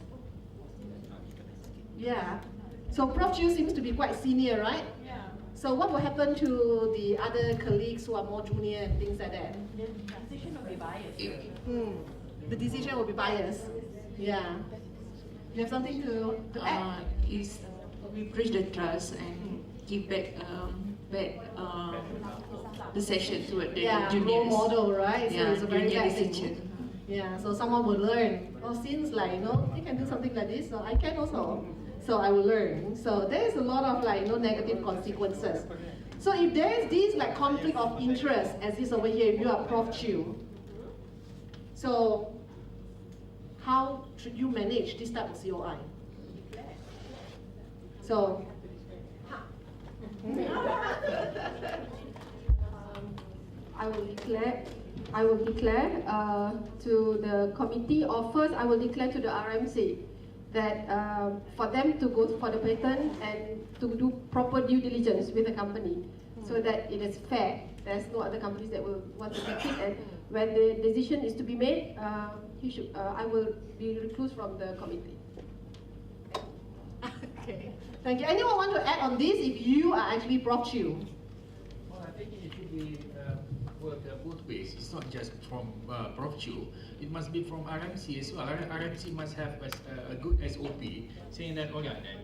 Yeah. So Prof. Chiu seems to be quite senior, right? Yeah. So what will happen to the other colleagues who are more junior and things like that? The decision will be biased. The decision will be biased. Yeah. You have something to add? Is we bridge the trust and give back the session to the juniors. Role model, right? So Yeah, it's a very junior bad thing. researcher. Yeah, so someone will learn. Oh, since you can do something like this, so I can also. So I will learn. So there is a lot of negative consequences. So if there is this conflict of interest, as this over here, if you are Prof. Chiu, so how should you manage this type of COI? So, I will declare to the committee, or first I will declare to the RMC that for them to go for the patent and to do proper due diligence with the company so that it is fair. There's no other companies that will want to take it, and when the decision is to be made, I will be recused from the committee. okay, thank you. Anyone want to add on this if you are actually Prof. Chiu? Well, I think it should be worked both ways. It's not just from Prof. Chiu. It must be from RMC as well. RMC must have a good SOP saying that,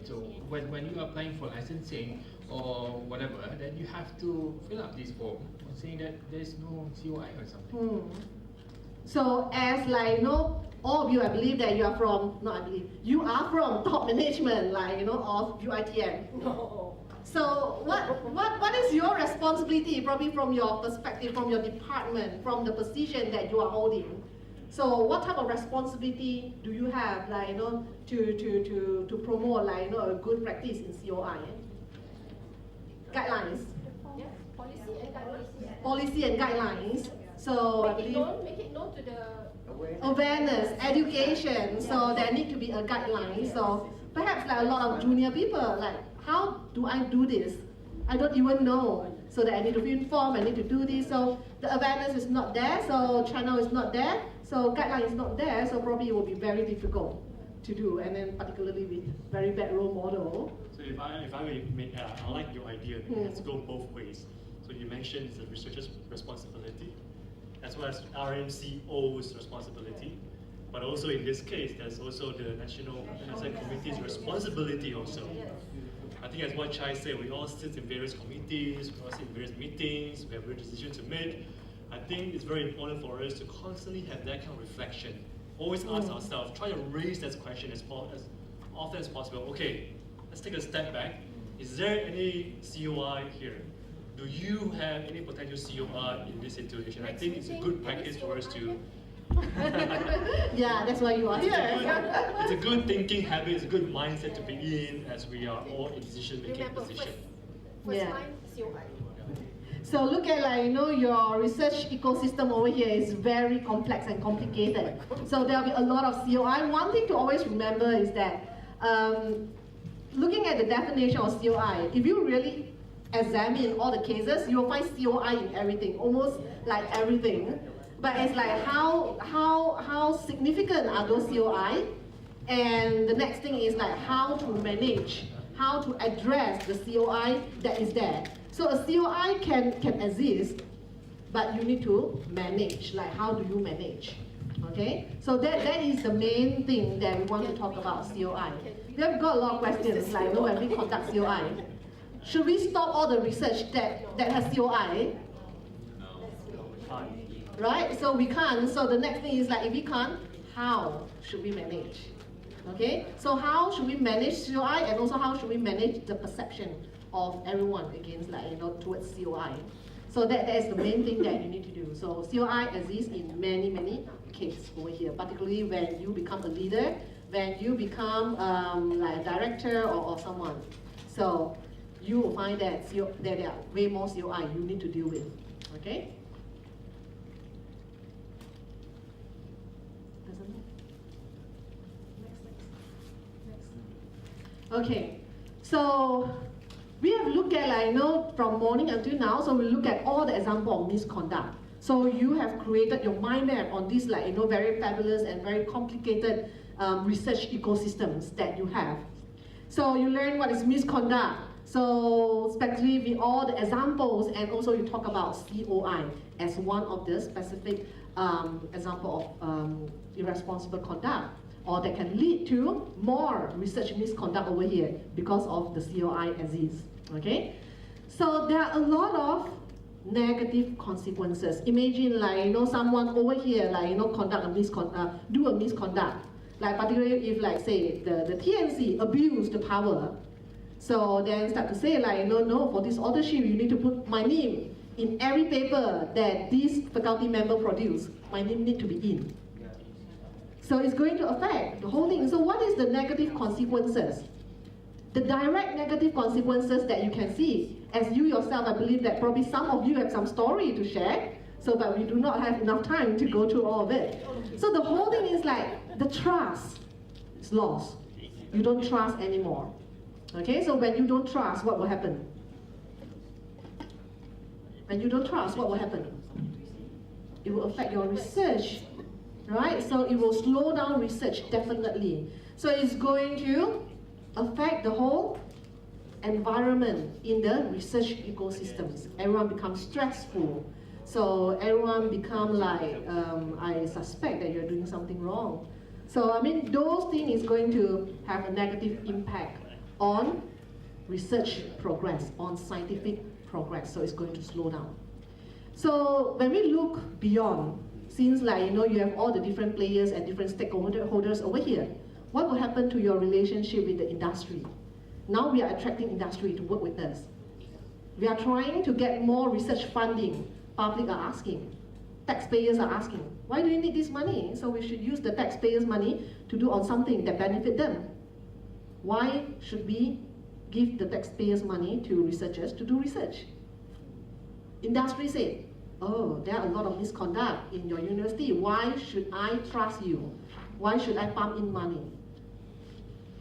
so when you are applying for licensing or whatever, then you have to fill up this form saying that there's no COI or something. So as all of you, I believe that you are from, you are from top management, of UITM. No. So what is your responsibility, probably from your perspective, from your department, from the position that you are holding? So what type of responsibility do you have, to promote, a good practice in COI? Guidelines. Yes, policy and guidelines. Policy and guidelines. So make it known to the awareness, education. So there need to be a guideline. So perhaps a lot of junior people, how do I do this? I don't even know. So that I need to be informed, I need to do this. So the awareness is not there, so channel is not there, so guideline is not there, so probably it will be very difficult to do, and then particularly with very bad role model. So if I may, I like your idea, it has to go both ways. So you mentioned it's the researcher's responsibility, as well as RMCO's responsibility. But also in this case, there's also the National Committee's responsibility also. I think as what Chai said, we all sit in various committees, we all sit in various meetings, we have various decisions to make. I think it's very important for us to constantly have that kind of reflection. Always ask ourselves, try to raise that question as often as possible. Okay, let's take a step back. Is there any COI here? Do you have any potential COI in this situation? I think it's a good practice for us to yeah, that's why you are here. It's a good thinking habit, it's a good mindset to be in as we are all in decision-making position. First line, COI. So look at your research ecosystem over here is very complex and complicated. So there'll be a lot of COI. One thing to always remember is that looking at the definition of COI, if you really examine all the cases, you will find COI in everything, almost like everything. But it's how significant are those COI? And the next thing is how to manage, how to address the COI that is there. So a COI can exist, but you need to manage. How do you manage? Okay? So that is the main thing that we want to talk about COI. We have got a lot of questions when we conduct COI. Should we stop all the research that has COI? Right? So we can't. So the next thing is if we can't, how should we manage? Okay? So how should we manage COI, and also how should we manage the perception of everyone against towards COI? So that is the main thing that you need to do. So COI exists in many case over here, particularly when you become a leader, when you become like a director or someone. So you will find that there are way more COI you need to deal with, okay? Okay, so we have looked at, like, from morning until now, so we look at all the example of misconduct. So you have created your mind map on these, like, very fabulous and very complicated research ecosystems that you have. So you learn what is misconduct. So especially with all the examples, and also you talk about COI as one of the specific example of irresponsible conduct, or that can lead to more research misconduct over here because of the COI exists, okay? So there are a lot of negative consequences. Imagine, like, someone over here, like, do a misconduct. Like, particularly if, like, say, the TNC abuse the power. So then start to say, like, no, for this authorship, you need to put my name in every paper that this faculty member produce. My name need to be in. So it's going to affect the whole thing. So what is the negative consequences? The direct negative consequences that you can see, as you yourself, I believe that probably some of you have some story to share, so but we do not have enough time to go through all of it. So the whole thing is like, the trust is lost. You don't trust anymore. Okay, so when you don't trust, what will happen? When you don't trust, what will happen? It will affect your research, right? So it will slow down research, definitely. So it's going to affect the whole environment in the research ecosystems. Everyone becomes stressful. So everyone become like, I suspect that you're doing something wrong. So I mean, those things is going to have a negative impact on research progress, on scientific progress. So it's going to slow down. So when we look beyond, since, like, you have all the different players and different stakeholders over here, what will happen to your relationship with the industry? Now we are attracting industry to work with us. We are trying to get more research funding. Public are asking, taxpayers are asking, why do you need this money? So we should use the taxpayers' money to do on something that benefit them. Why should we give the taxpayers' money to researchers to do research? Industry said, oh, there are a lot of misconduct in your university. Why should I trust you? Why should I pump in money?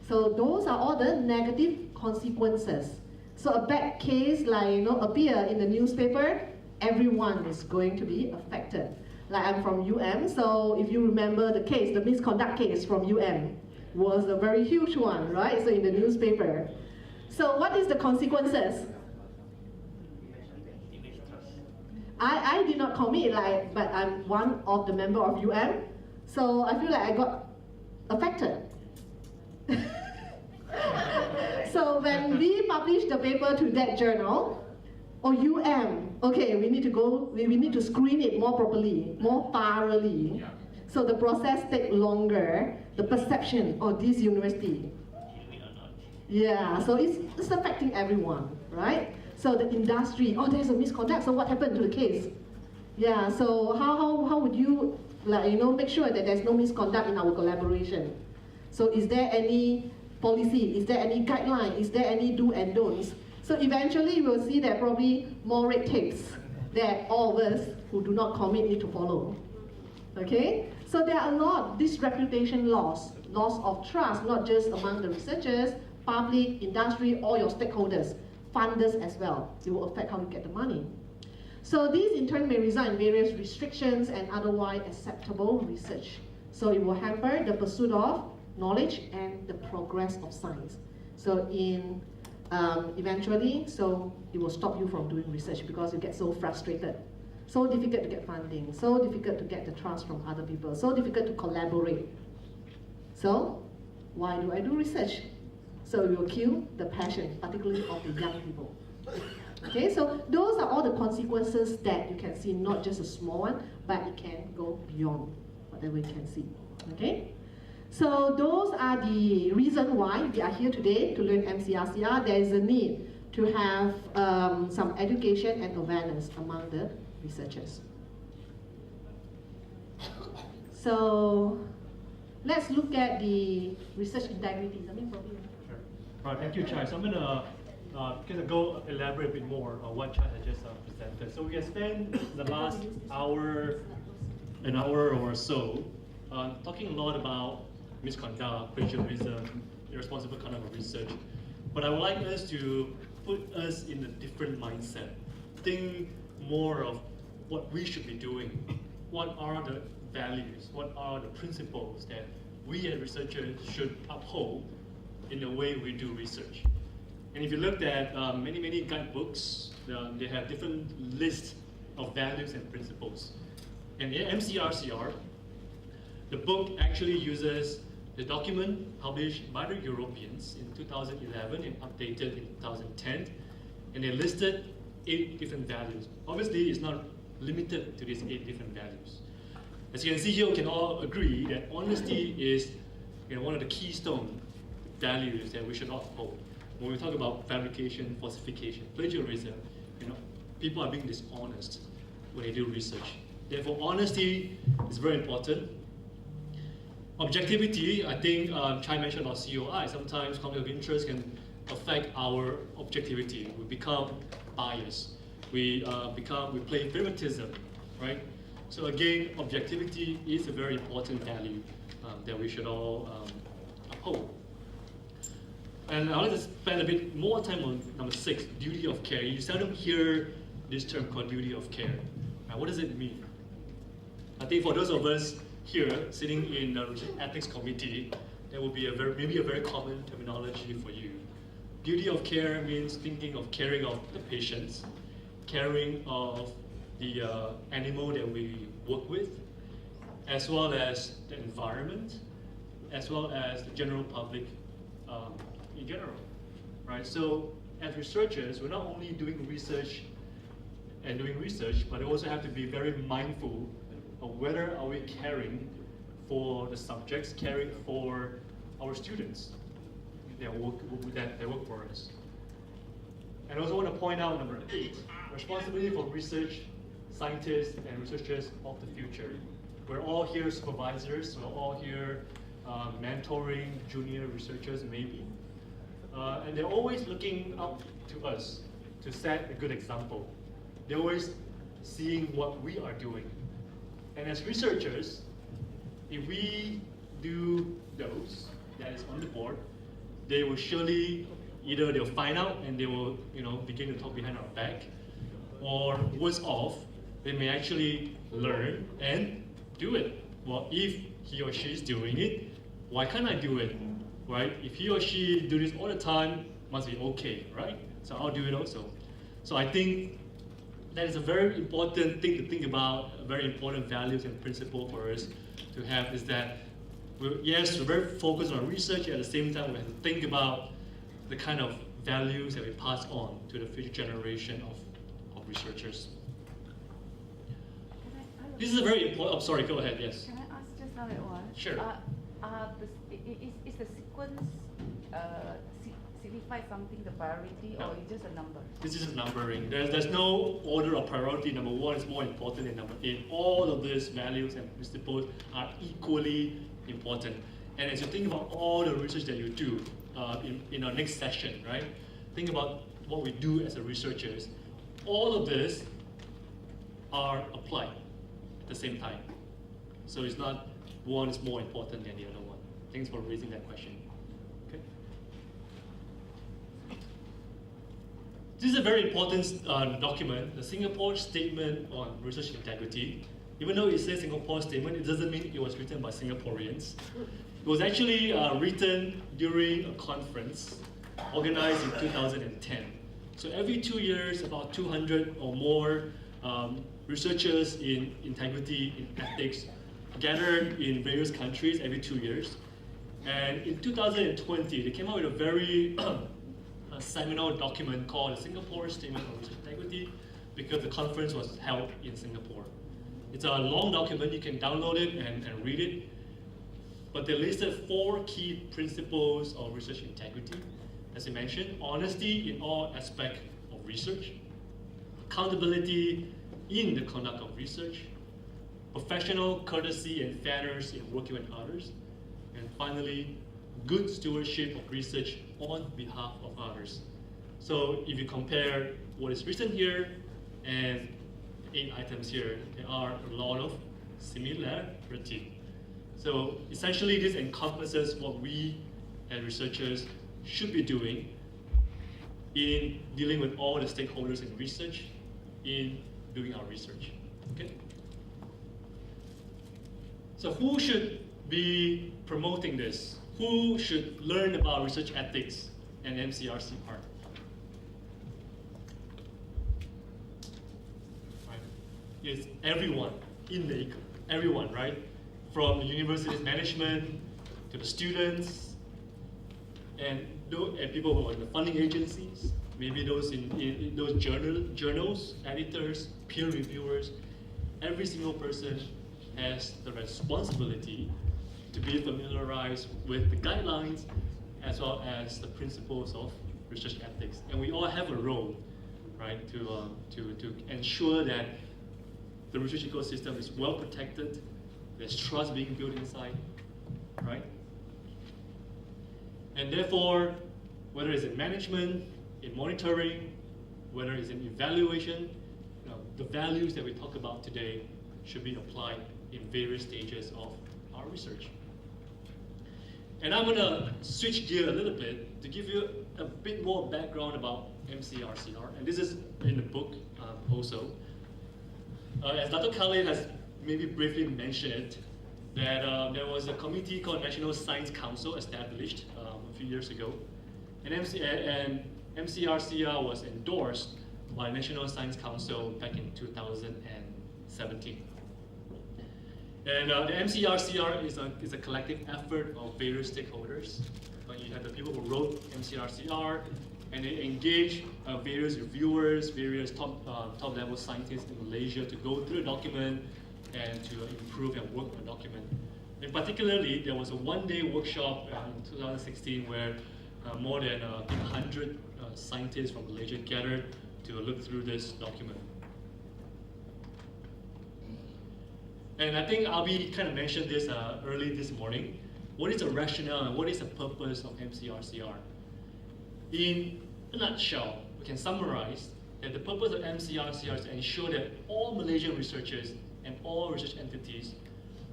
So those are all the negative consequences. So a bad case, like, appear in the newspaper, everyone is going to be affected. Like, I'm from UM, so if you remember the case, the misconduct case from UM was a very huge one, right? So in the newspaper. So what is the consequences? I did not commit, like, but I'm one of the member of UM, so I feel like I got affected. So when we publish the paper to that journal, or UM, okay, we need to screen it more properly, more thoroughly. So the process takes longer, the perception of this university. Yeah, so it's affecting everyone, right? So the industry, oh, there's a misconduct, so what happened to the case? Yeah, so how would you, like, make sure that there's no misconduct in our collaboration? So is there any policy, is there any guideline, is there any do and don'ts? So eventually we'll see that probably more red tapes that all of us who do not commit need to follow. Okay? So there are a lot, this reputation loss of trust, not just among the researchers, public, industry, all your stakeholders, funders as well. It will affect how you get the money. So these in turn may result in various restrictions and otherwise acceptable research. So it will hamper the pursuit of knowledge and the progress of science. So eventually, so it will stop you from doing research because you get so frustrated. So difficult to get funding, so difficult to get the trust from other people, so difficult to collaborate. So why do I do research? So it will kill the passion, particularly of the young people. Okay, so those are all the consequences that you can see, not just a small one, but it can go beyond whatever you can see. Okay? So those are the reasons why we are here today to learn MCRCR. There is a need to have some education and awareness among the researchers. So let's look at the research integrity. Something from you. Sure. All right, thank you, Chai. So I'm gonna go elaborate a bit more on what Chai has just presented. So we can spend the last an hour or so, talking a lot about misconduct, plagiarism, irresponsible conduct of research. But I would like us to put us in a different mindset. Think more of what we should be doing. What are the values? What are the principles that we as researchers should uphold in the way we do research? And if you looked at many guidebooks, they have different lists of values and principles. And in MCRCR, the book actually uses the document published by the Europeans in 2011 and updated in 2010, and they listed 8 different values. Obviously, it's not limited to these 8 different values. As you can see here, we can all agree that honesty is one of the keystone values that we should uphold. When we talk about fabrication, falsification, plagiarism, people are being dishonest when they do research. Therefore, honesty is very important. Objectivity, I think Chai mentioned about COI. Sometimes conflict of interest can affect our objectivity. We become biased. We play favoritism, right? So again, objectivity is a very important value that we should all uphold. And I'd like to spend a bit more time on number 6, duty of care. You seldom hear this term called duty of care. Now, what does it mean? I think for those of us here sitting in the ethics committee, there will be maybe a very common terminology for you. Duty of care means thinking of caring of the patients, caring of the animal that we work with, as well as the environment, as well as the general public in general, right? So as researchers, we're not only doing research, but we also have to be very mindful of whether are we caring for the subjects, caring for our students that work for us. And I also want to point out number 8, responsibility for research, scientists and researchers of the future. We're all here supervisors, we're all here mentoring junior researchers maybe. And they're always looking up to us to set a good example. They're always seeing what we are doing. And as researchers, if we do those that is on the board, they will surely either they'll find out and they will begin to talk behind our back, or worse off, they may actually learn and do it. Well, if he or she is doing it, why can't I do it? Right? If he or she do this all the time, must be okay, right? So I'll do it also. So I think that is a very important thing to think about, a very important values and principle for us to have is that, we're very focused on research, at the same time we have to think about the kind of values that we pass on to the future generation of researchers. This is a very important, oh, sorry, go ahead, yes. Can I ask just how it was? Sure. Is the sequence signify something, the priority, or is just a number? This is numbering. There's no order of priority. Number 1 is more important than number 8. All of these values and principles are equally important. And as you think about all the research that you do in our next session, right? Think about what we do as a researchers. All of this are applied at the same time. So it's not one is more important than the other one. Thanks for raising that question. Okay. This is a very important document, the Singapore Statement on Research Integrity. Even though it says Singapore Statement, it doesn't mean it was written by Singaporeans. It was actually written during a conference organized in 2010. So every 2 years, about 200 or more researchers in integrity, in ethics, gathered in various countries every 2 years. And in 2020, they came out with a very seminal document called the Singapore Statement on Research Integrity, because the conference was held in Singapore. It's a long document, you can download it and read it. But they listed 4 key principles of research integrity. As I mentioned, honesty in all aspects of research, accountability in the conduct of research, professional courtesy and fairness in working with others, and finally, good stewardship of research on behalf of others. So if you compare what is written here and the 8 items here, there are a lot of similarity. So essentially this encompasses what we as researchers should be doing in dealing with all the stakeholders in research, in doing our research. Okay? So who should be promoting this? Who should learn about research ethics and MCRCR? Right? It's everyone in the everyone, right? From the university's management to the students and people who are in the funding agencies, maybe those in those journals, editors, peer reviewers. Every single person has the responsibility to be familiarized with the guidelines as well as the principles of research ethics. And we all have a role, right, to ensure that the research ecosystem is well protected, there's trust being built inside, right? And therefore, whether it's in management, in monitoring, whether it's in evaluation, the values that we talk about today should be applied in various stages of our research. And I'm gonna switch gear a little bit to give you a bit more background about MCRCR, and this is in the book also. As Dr. Khalid has maybe briefly mentioned, that there was a committee called National Science Council established a few years ago, and MCRCR was endorsed by National Science Council back in 2017. And the MCRCR is a collective effort of various stakeholders. You have the people who wrote MCRCR, and they engage various reviewers, various top-level scientists in Malaysia to go through the document and to improve and work on the document. And particularly, there was a one-day workshop in 2016 where more than 100 scientists from Malaysia gathered to look through this document. And I think Abi kind of mentioned this early this morning. What is the rationale and what is the purpose of MCRCR? In a nutshell, we can summarize that the purpose of MCRCR is to ensure that all Malaysian researchers and all research entities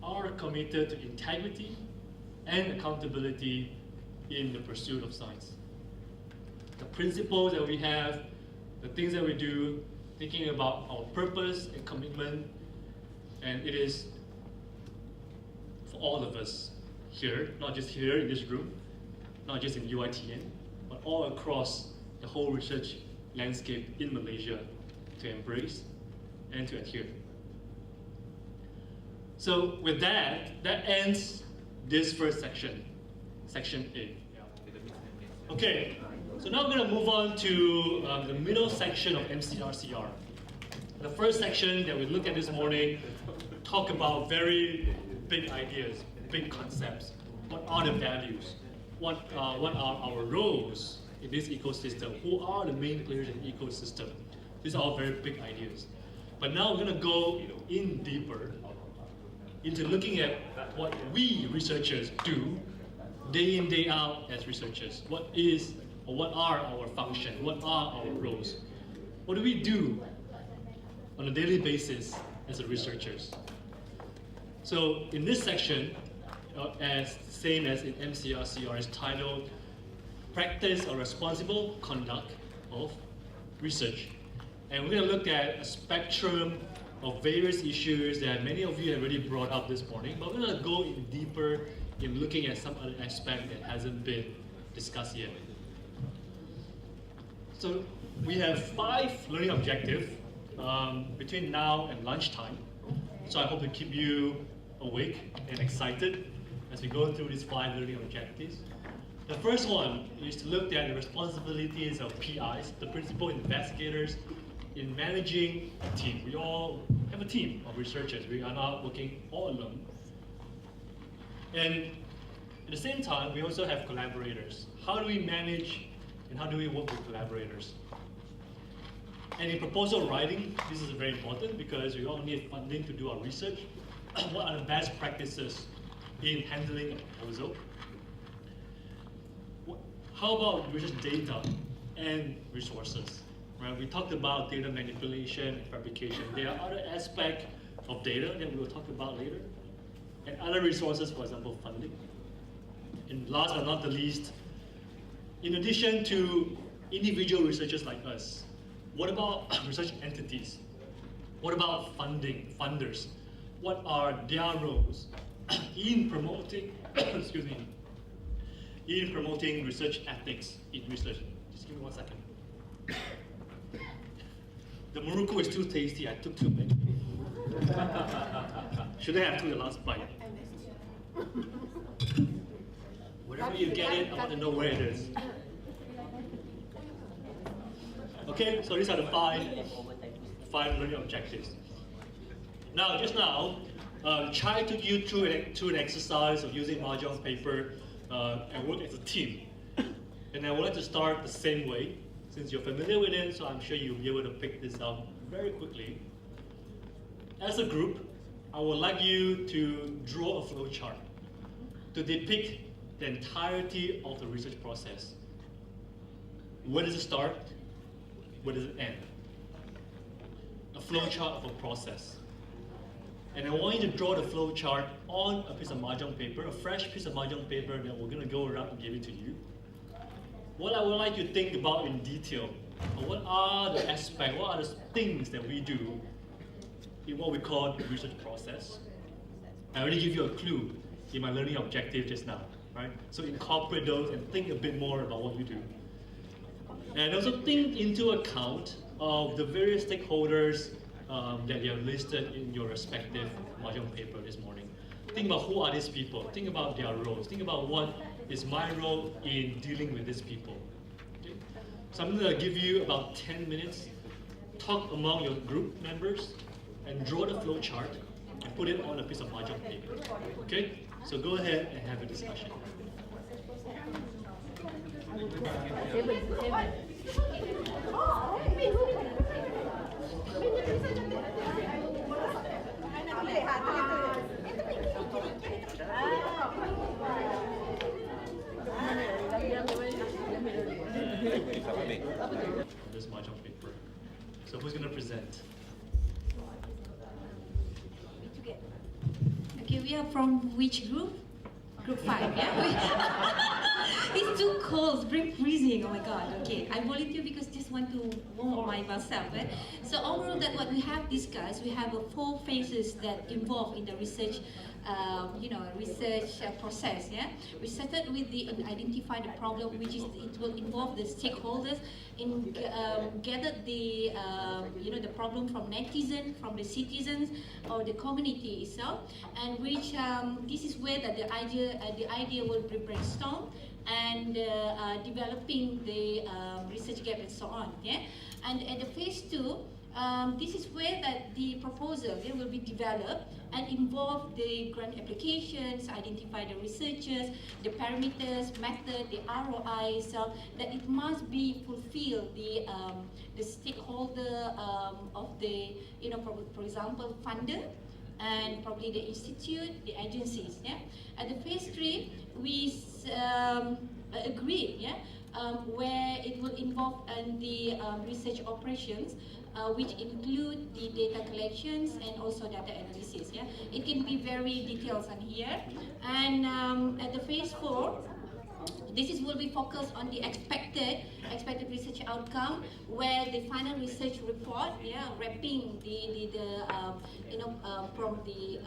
are committed to integrity and accountability in the pursuit of science. The principles that we have, the things that we do, thinking about our purpose and commitment, and it is for all of us here, not just here in this room, not just in UITN, but all across the whole research landscape in Malaysia to embrace and to adhere. So with that ends this first section, section A. Okay, so now I'm going to move on to the middle section of MCRCR. The first section that we look at this morning talk about very big ideas, big concepts. What are the values? What are our roles in this ecosystem? Who are the main players in the ecosystem? These are all very big ideas. But now we're going to go in deeper into looking at what we researchers do day in, day out as researchers. What is or what are our functions? What are our roles? What do we do on a daily basis as researchers? So in this section, as same as in MCRCR, is titled Practice or Responsible Conduct of Research. And we're going to look at a spectrum of various issues that many of you have already brought up this morning, but we're going to go in deeper in looking at some other aspect that hasn't been discussed yet. So we have 5 learning objectives between now and lunchtime. So I hope to keep you awake and excited as we go through these 5 learning objectives. The first one is to look at the responsibilities of PIs, the principal investigators, in managing a team. We all have a team of researchers. We are not working all alone. And at the same time, we also have collaborators. How do we manage and how do we work with collaborators? And in proposal writing, this is very important because we all need funding to do our research. what are the best practices in handling a proposal? How about research data and resources? Right? We talked about data manipulation and fabrication. There are other aspects of data that we will talk about later, and other resources, for example, funding. And last but not the least, in addition to individual researchers like us, what about research entities? What about funders? What are their roles in promoting, excuse me, in promoting research ethics in research? Just give me 1 second. The Morocco is too tasty, I took too many. Should I have took the last bite? Wherever you get it, I want to know where it is. Okay, so these are the five learning objectives. Now, just now, Chai took you through an exercise of using mahjong paper and work as a team. And I would like to start the same way, since you're familiar with it, so I'm sure you'll be able to pick this up very quickly. As a group, I would like you to draw a flow chart to depict the entirety of the research process. Where does it start? Where does it end? A flow chart of a process. And I want you to draw the flow chart on a piece of mahjong paper, a fresh piece of mahjong paper that we're going to go around and give it to you. What I would like you to think about in detail, what are the aspects, what are the things that we do in what we call the research process. I already give you a clue in my learning objective just now, right? So incorporate those and think a bit more about what you do. And also think into account of the various stakeholders that you have listed in your respective mahjong paper this morning. Think about who are these people, think about their roles, think about what is my role in dealing with these people. Okay? So I'm going to give you about 10 minutes, talk among your group members, and draw the flow chart and put it on a piece of mahjong paper. Okay? So go ahead and have a discussion. This mahjong paper. So who's going to present? Okay, we are from which group? Group 5, yeah? It's too cold, it's very freezing, oh my god, okay. I volunteer because just want to warm myself. So overall, that what we have discussed, we have 4 phases that involve in the research research process. Yeah, we started with the identify the problem, which is it will involve the stakeholders in gather the the problem from netizens, from the citizens, or the community itself, and which this is where that the idea will be brainstormed and developing the research gap and so on. Yeah, and at the phase 2. This is where that the proposal will be developed and involve the grant applications, identify the researchers, the parameters, method, the ROI, so that it must be fulfill the stakeholder of the, for example, funder, and probably the institute, the agencies. Yeah. At the phase 3, we agreed. Yeah. Where it will involve the research operations, which include the data collections and also data analysis. Yeah, it can be very detailed on here. And at the phase 4, this will be focused on the expected research outcome, where the final research report, wrapping from the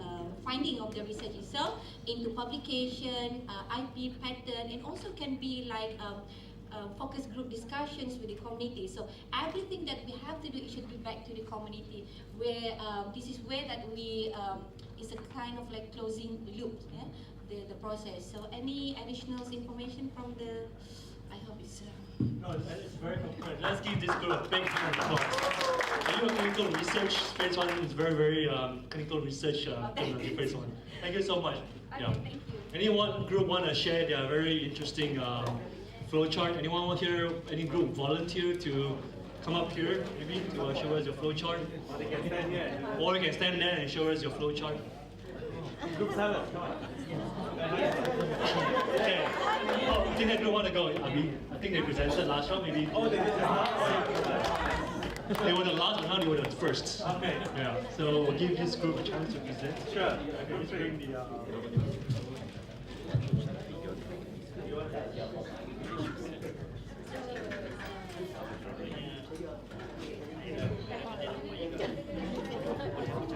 finding of the research itself into publication, IP, patent, and also can be like focus group discussions with the community. So everything that we have to do, it should be back to the community, where this is where that we is a kind of like closing loop, the process. So any additional information from the, I hope it's no, it's very complete. Let's give this group a big hand of applause. Are you a clinical research? Phase 1 is very clinical research in phase 1. Thank you so much. Yeah. Thank you. Anyone group want to share their very interesting flowchart? Anyone want here? Any group volunteer to come up here, maybe to show us your flowchart? Or you can stand there and show us your flowchart. Group 7, come on. Okay. Oh, I think they don't want to go. I think they presented last round, maybe. Oh, they did They were the last, and now they were the first. Okay. Yeah. So we'll give this group a chance to present. Sure. Okay, let's bring the.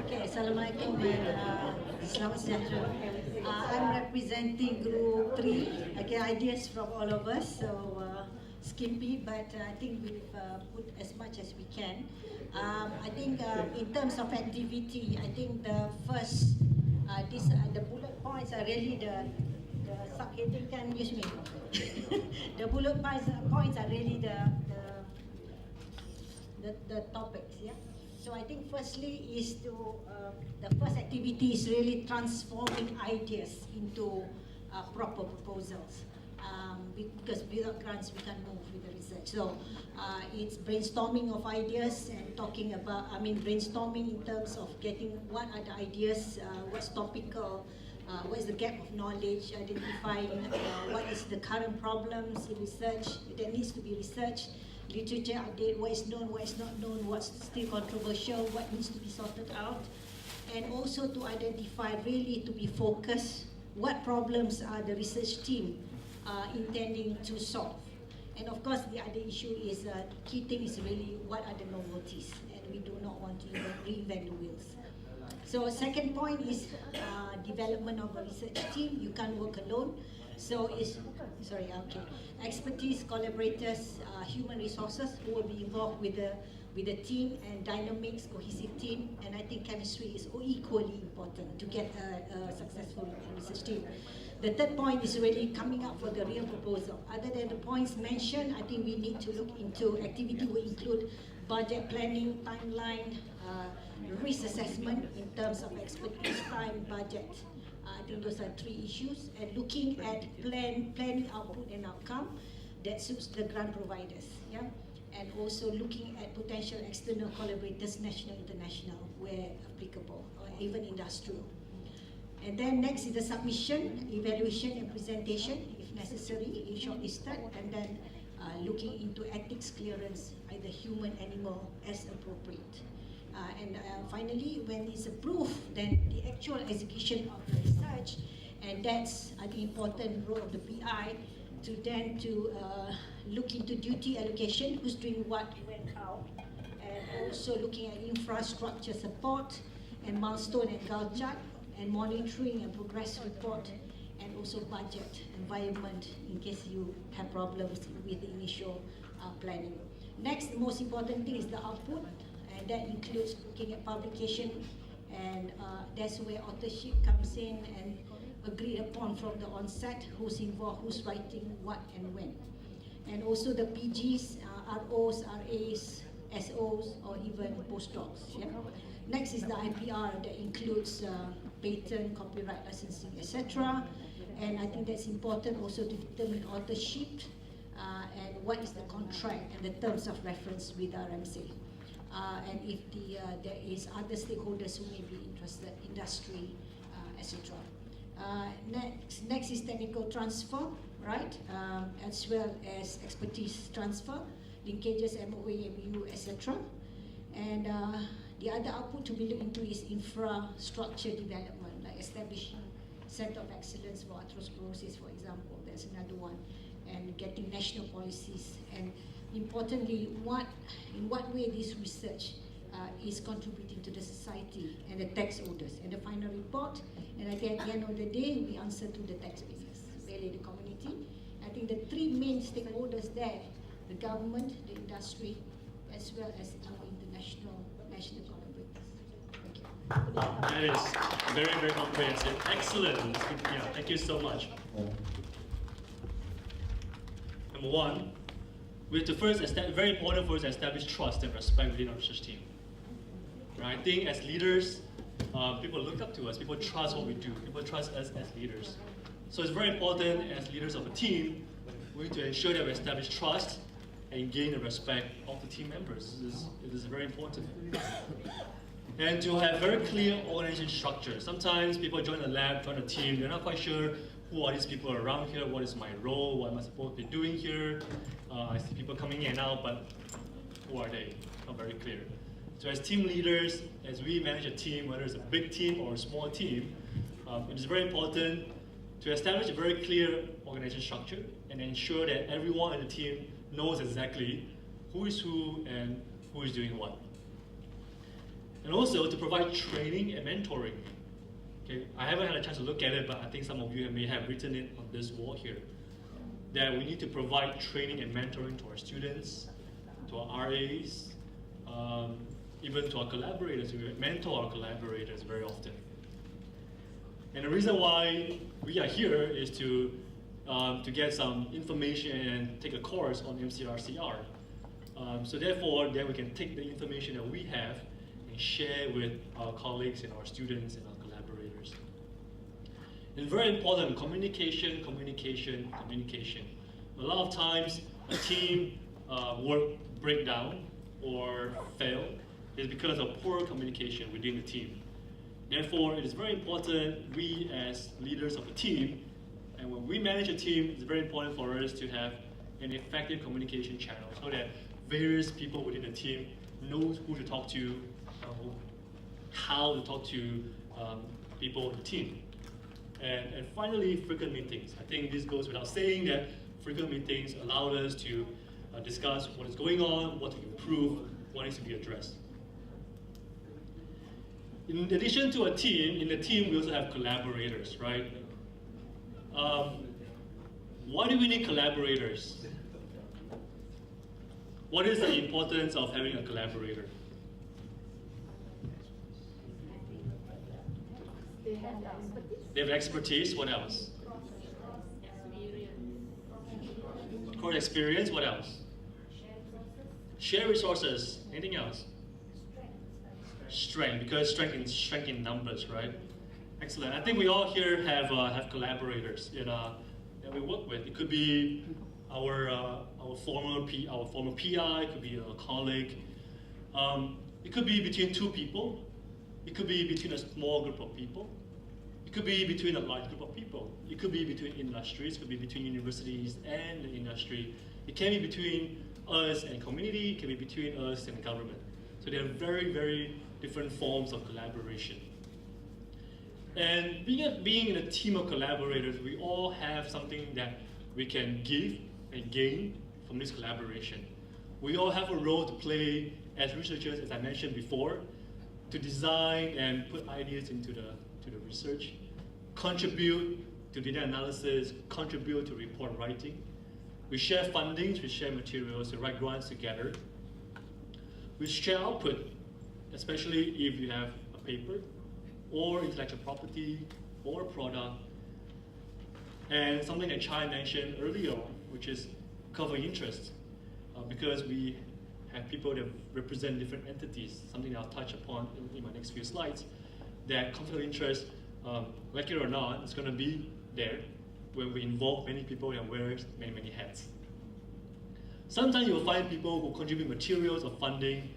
Okay, Assalamualaikum and selamat sejahtera. I'm representing group 3. Okay, ideas from all of us. So skimpy, but I think we've put as much as we can. I think in terms of activity, I think the first, the bullet points are really the subheading. Can use me. The bullet points are really the topics. Yeah. So I think firstly is to the first activity is really transforming ideas into proper proposals. Because without grants we can't move with the research. So it's brainstorming of ideas and talking about, brainstorming in terms of getting what are the ideas, what's topical, what is the gap of knowledge, identifying what is the current problems in research that needs to be researched, literature update, what is known, what is not known, what's still controversial, what needs to be sorted out, and also to identify, really to be focused, what problems are the research team intending to solve. And of course, the other issue is, key thing is really what are the novelties, and we do not want to reinvent the wheels. So second point is development of a research team. You can't work alone. So it's, expertise, collaborators, human resources who will be involved with the team, and dynamics, cohesive team, and I think chemistry is equally important to get a successful research team. The third point is really coming up for the real proposal. Other than the points mentioned, I think we need to look into activity will include budget planning, timeline, risk assessment in terms of expertise, time, budget. I think those are 3 issues, and looking at planning output and outcome that suits the grant providers, yeah, and also looking at potential external collaborators, national, international, where applicable, or even industrial. And then next is the submission, evaluation, and presentation, if necessary, if shortlisted, and then looking into ethics clearance, either human, animal, as appropriate. And finally, when it's approved, then the actual execution of the research, and that's the important role of the PI to look into duty allocation, who's doing what, when, how, and also looking at infrastructure support and milestone and Gantt chart, and monitoring and progress report, and also budget, environment, in case you have problems with the initial planning. Next, the most important thing is the output, and that includes looking at publication, and that's where authorship comes in, and agreed upon from the onset, who's involved, who's writing, what and when. And also the PGs, ROs, RAs, SOs, or even postdocs. Yeah? Next is the IPR that includes patent, copyright, licensing, etc. And I think that's important also to determine authorship and what is the contract and the terms of reference with RMC. And if there is other stakeholders who may be interested, industry, etc. Next is technical transfer, right? As well as expertise transfer, linkages, MOA, MU, etc. And the other output to be looked into is infrastructure development, like establishing Center of Excellence for Atherosclerosis, for example. That's another one. And getting national policies, and importantly, in what way this research is contributing to the society and the tax holders. And the final report, and I think at the end of the day, we answer to the taxpayers, really the community. I think the 3 main stakeholders there, the government, the industry, as well as our international national collaborators. Thank you. That is very, very comprehensive. Excellent. Yeah, thank you so much. Number 1, we have to very important for us to establish trust and respect within our research team. Right? I think as leaders, people look up to us, people trust what we do, people trust us as leaders. So it's very important as leaders of a team, we need to ensure that we establish trust and gain the respect of the team members. It is very important. And to have very clear organization structure. Sometimes people join the lab, join the team, they're not quite sure who are these people around here, what is my role, what am I supposed to be doing here. I see people coming in and out, but who are they? Not very clear. So as team leaders, as we manage a team, whether it's a big team or a small team, it is very important to establish a very clear organization structure and ensure that everyone in the team knows exactly who is who and who is doing what. And also to provide training and mentoring. Okay, I haven't had a chance to look at it, but I think some of you may have written it on this wall here. That we need to provide training and mentoring to our students, to our RAs, even to our collaborators. We mentor our collaborators very often. And the reason why we are here is to get some information and take a course on MCRCR. So therefore, then we can take the information that we have and share with our colleagues and our students and our collaborators. And very important, communication, communication, communication. A lot of times, a team work break down or fail is because of poor communication within the team. Therefore, it is very important, we as leaders of a team, and when we manage a team, it's very important for us to have an effective communication channel so that various people within the team knows who to talk to, how to talk to people in the team. And finally, frequent meetings. I think this goes without saying that frequent meetings allow us to discuss what is going on, what to improve, what needs to be addressed. In addition to a team, in the team we also have collaborators, right? Why do we need collaborators? What is the importance of having a collaborator? They have expertise, what else? Core experience, what else? Share resources, anything else? Strength, because strength in numbers, right? Excellent. I think we all here have collaborators that we work with. It could be our former PI, it could be a colleague. It could be between two people. It could be between a small group of people. It could be between a large group of people. It could be between industries. It could be between universities and the industry. It can be between us and community. It can be between us and the government. So there are very, very different forms of collaboration. And being in a team of collaborators, we all have something that we can give and gain from this collaboration. We all have a role to play as researchers, as I mentioned before, to design and put ideas into the research, contribute to data analysis, contribute to report writing. We share fundings, we share materials, we write grants together. We share output, especially if you have a paper, or intellectual property, or a product. And something that Chai mentioned earlier, which is conflict of interest, because we have people that represent different entities, something I'll touch upon in my next few slides, that conflict of interest, like it or not, is going to be there when we involve many people and wear many, many hats. Sometimes you'll find people who contribute materials or funding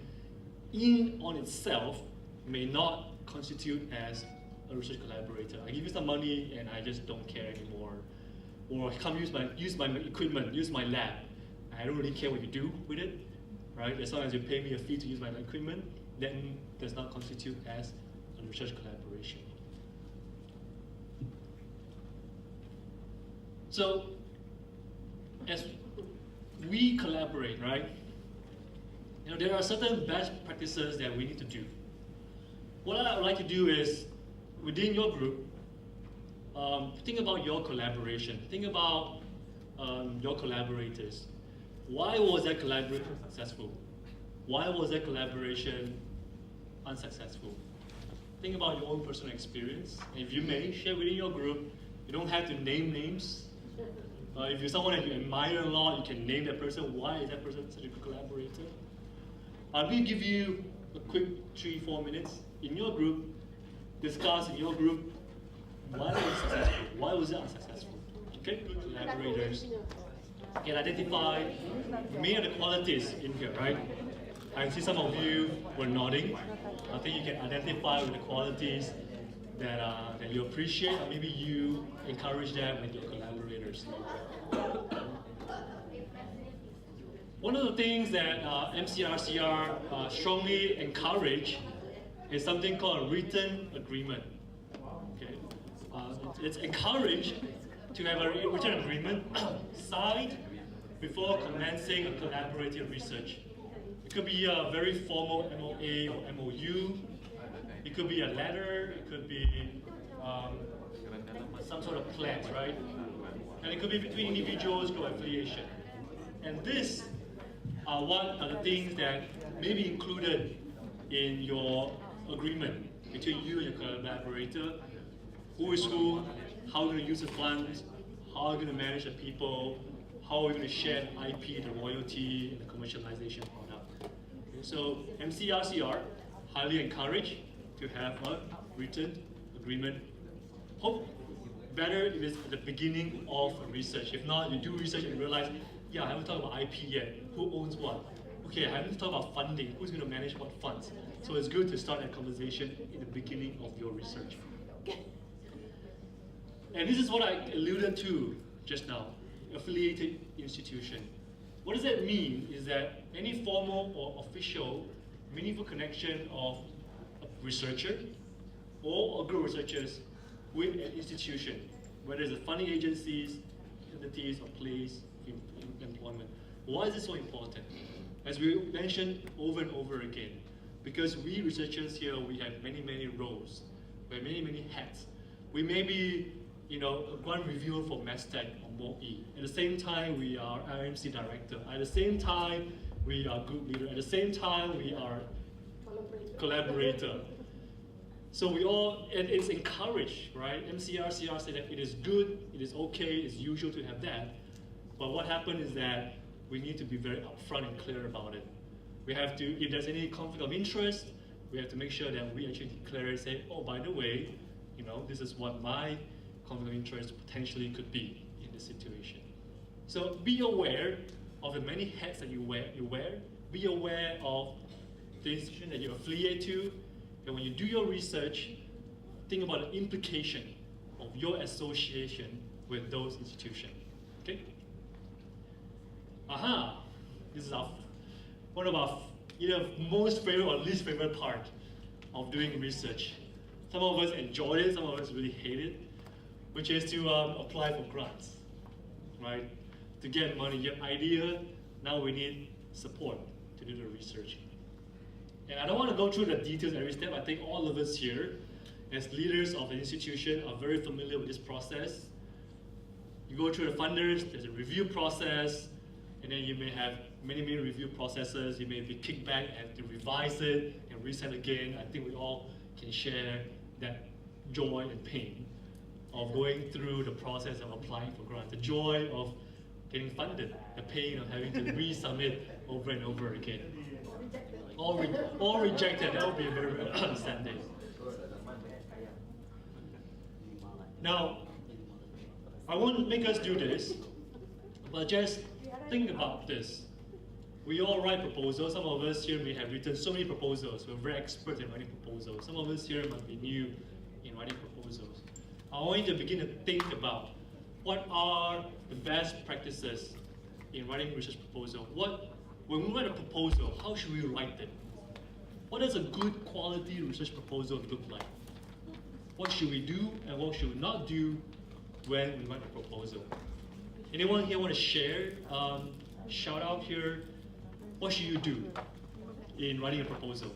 in on itself may not constitute as a research collaborator. I give you some money and I just don't care anymore. Or come use my equipment, use my lab. I don't really care what you do with it, right? As long as you pay me a fee to use my equipment, then does not constitute as a research collaboration. So, as we collaborate, right? There are certain best practices that we need to do. What I would like to do is, within your group, think about your collaboration. Think about your collaborators. Why was that collaboration successful? Why was that collaboration unsuccessful? Think about your own personal experience. And if you may, share within your group. You don't have to name names. If you're someone that you admire a lot, you can name that person. Why is that person such a good collaborator? I'm going to give you a quick 3-4 minutes in your group, discuss in your group why was it successful, why was it unsuccessful. Okay, good collaborators can identify many of the qualities in here, right? I see some of you were nodding. I think you can identify with the qualities that you appreciate, or maybe you encourage that with your collaborators. One of the things that MCRCR strongly encourage is something called a written agreement. Okay, it's encouraged to have a written agreement signed before commencing a collaborative research. It could be a very formal MOA or MOU. It could be a letter. It could be some sort of pledge, right? And it could be between individuals or affiliation. And this are what are the things that may be included in your agreement between you and your collaborator. Who is who, how you're going to use the funds, how you're going to manage the people, how we're going to share the IP, the royalty, and the commercialization product. Okay, so MCRCR highly encourage to have a written agreement. Hope better if it's at the beginning of a research. If not, you do research and realize, yeah, I haven't talked about IP yet. Who owns what? Okay, I haven't talked about funding. Who's going to manage what funds? So it's good to start that conversation in the beginning of your research. And this is what I alluded to just now, affiliated institution. What does that mean is that any formal or official meaningful connection of a researcher or a group of researchers with an institution, whether it's the funding agencies, entities, or place in employment. Why is this so important? As we mentioned over and over again, because we researchers here, we have many, many roles. We have many, many hats. We may be, a grant reviewer for MassTech or MOE. At the same time, we are RMC director. At the same time, we are group leader. At the same time, we are collaborator. So we all, and it's encouraged, right? MCRCR said that it is good, it is okay, it's usual to have that. But what happened is that we need to be very upfront and clear about it. We have to, if there's any conflict of interest, we have to make sure that we actually declare and say, oh, by the way, this is what my conflict of interest potentially could be in this situation. So be aware of the many hats that you wear. Be aware of the institution that you affiliate to. And when you do your research, think about the implication of your association with those institutions. Okay? Aha! This is one of our either most favorite or least favorite part of doing research. Some of us enjoy it, some of us really hate it, which is to apply for grants, right? To get money, you have idea, now we need support to do the research. And I don't want to go through the details every step. I think all of us here, as leaders of an institution, are very familiar with this process. You go through the funders, there's a review process, and then you may have many, many review processes. You may be kicked back and have to revise it and resend again. I think we all can share that joy and pain of going through the process of applying for grants. The joy of getting funded, the pain of having to resubmit over and over again. All rejected, that would be a very, very sad day. Now, I won't make us do this, but just think about this. We all write proposals. Some of us here may have written so many proposals. We're very expert in writing proposals. Some of us here might be new in writing proposals. I want you to begin to think about what are the best practices in writing research proposal. When we write a proposal, how should we write it? What does a good quality research proposal look like? What should we do and what should we not do when we write a proposal? Anyone here want to share? Shout out here. What should you do in writing a proposal?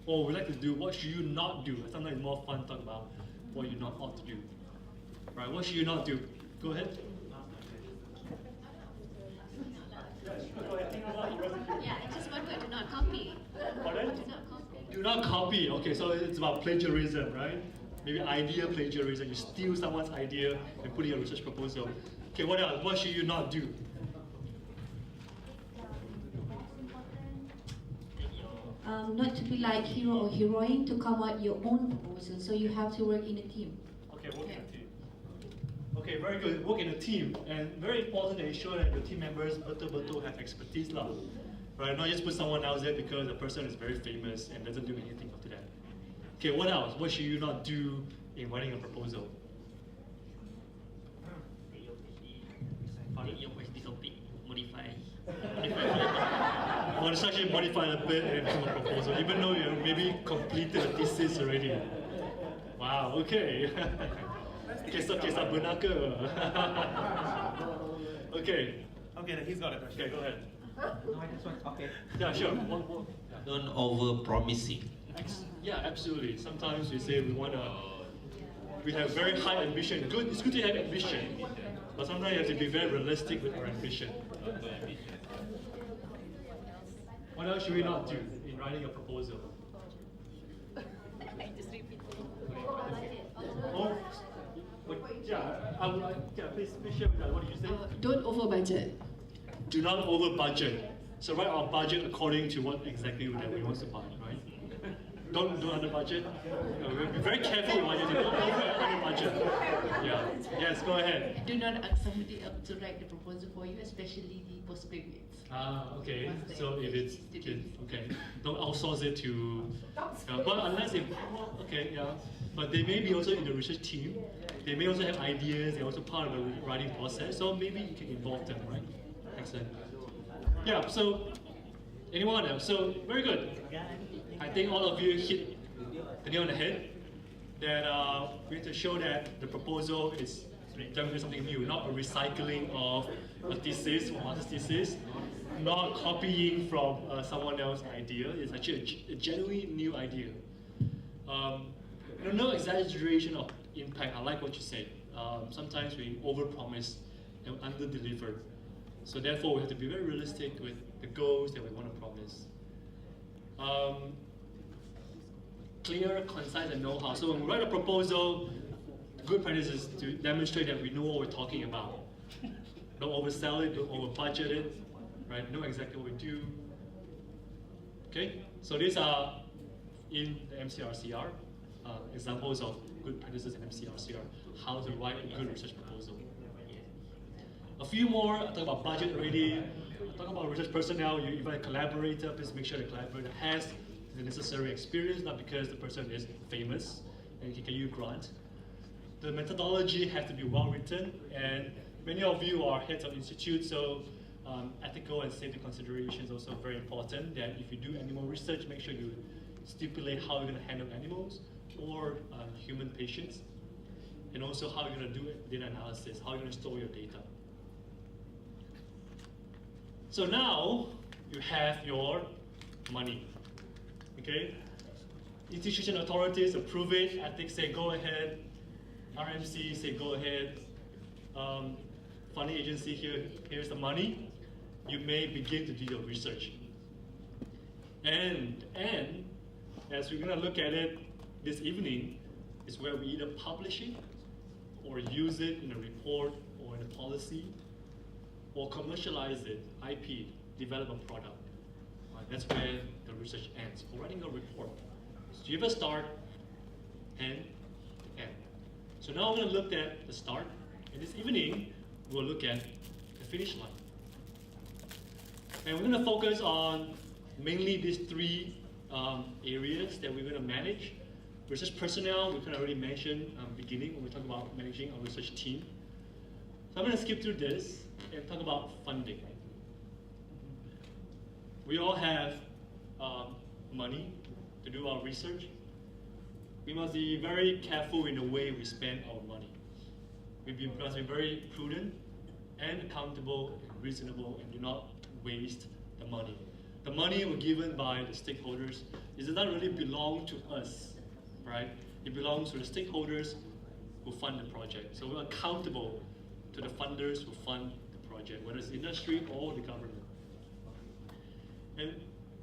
Or we'd like to do, what should you not do? Sometimes it's more fun to talk about what you not ought to do. Right, what should you not do? Go ahead. Yeah, it's just one word, do not copy. Pardon? Do not copy. Do not copy. Okay, so it's about plagiarism, right? Maybe idea plagiarism. You steal someone's idea and put it in a research proposal. Okay, what else? What should you not do? Not to be like hero or heroine to come out your own proposal. So you have to work in a team. Okay, work in a team. Okay, very good. Work in a team, and very important to ensure that your team members betul-betul have expertise lah. right? Not just put someone else there because the person is very famous and doesn't do anything after that. Okay, what else? What should you not do in writing a proposal? Take your question topic, modify. Well, it's actually modified a bit and become a proposal, even though you maybe completed a thesis already. Wow, okay. Kisah benar ke? Okay. Okay, he's got a question. Okay, go ahead. No, I just want, okay. Yeah, sure. One more. Don't over-promising. Yeah, absolutely. Sometimes we say we have very high ambition. It's good to have ambition, but sometimes you have to be very realistic with our ambition. What else should we not do in writing a proposal? Just repeat. Oh, please share with us. What did you say? Don't over budget. Do not over budget. So write our budget according to what exactly that we want to buy, right? Don't do under budget. Be very careful with what you do. Don't over under budget. Yeah. Yes, go ahead. Do not ask somebody else to write the proposal for you, especially the postgraduates. Okay. So if it's okay, don't outsource it to. But unless but they may be also in the research team. They may also have ideas. They're also part of the writing process. So maybe you can involve them, right? Excellent. Yeah. So anyone else? So very good. I think all of you hit the nail on the head. That we need to show that the proposal is definitely something new, not a recycling of a thesis or master's thesis, not copying from someone else's idea. It's actually a genuinely new idea. No exaggeration of impact. I like what you said. Sometimes we overpromise and under-deliver. So therefore, we have to be very realistic with the goals that we want to promise. Clear, concise, and know-how. So when we write a proposal, good practice is to demonstrate that we know what we're talking about. Don't oversell it, don't over-budget it, right? Know exactly what we do. Okay, so these are in the MCRCR, examples of good practices in MCRCR, how to write a good research proposal. A few more, I talk about budget already, I talk about research personnel, you invite a collaborator, please make sure the collaborator has the necessary experience, not because the person is famous and can give you a grant. The methodology has to be well written, and many of you are heads of institutes, so ethical and safety considerations also very important, that if you do animal research, make sure you stipulate how you're going to handle animals or human patients, and also how you're going to do data analysis, how you're going to store your data. So now you have your money, okay? Institution authorities approve it, ethics say go ahead, RMC say go ahead, funding agency here's the money, you may begin to do your research. And as we're gonna look at it this evening, is where we either publish it or use it in a report or in a policy, or commercialize it, IP, develop a product. Right, that's where the research ends. For writing a report, so you have a start and end. So now we're going to look at the start, and this evening we'll look at the finish line. And we're going to focus on mainly these three areas that we're going to manage. Research personnel, we kind of already mentioned beginning when we talk about managing our research team. So I'm going to skip through this and talk about funding. We all have money to do our research. We must be very careful in the way we spend our money. We must be very prudent and accountable and reasonable and do not waste the money. The money we're given by the stakeholders, it does not really belong to us, right? It belongs to the stakeholders who fund the project. So we're accountable to the funders who fund the project, whether it's industry or the government. And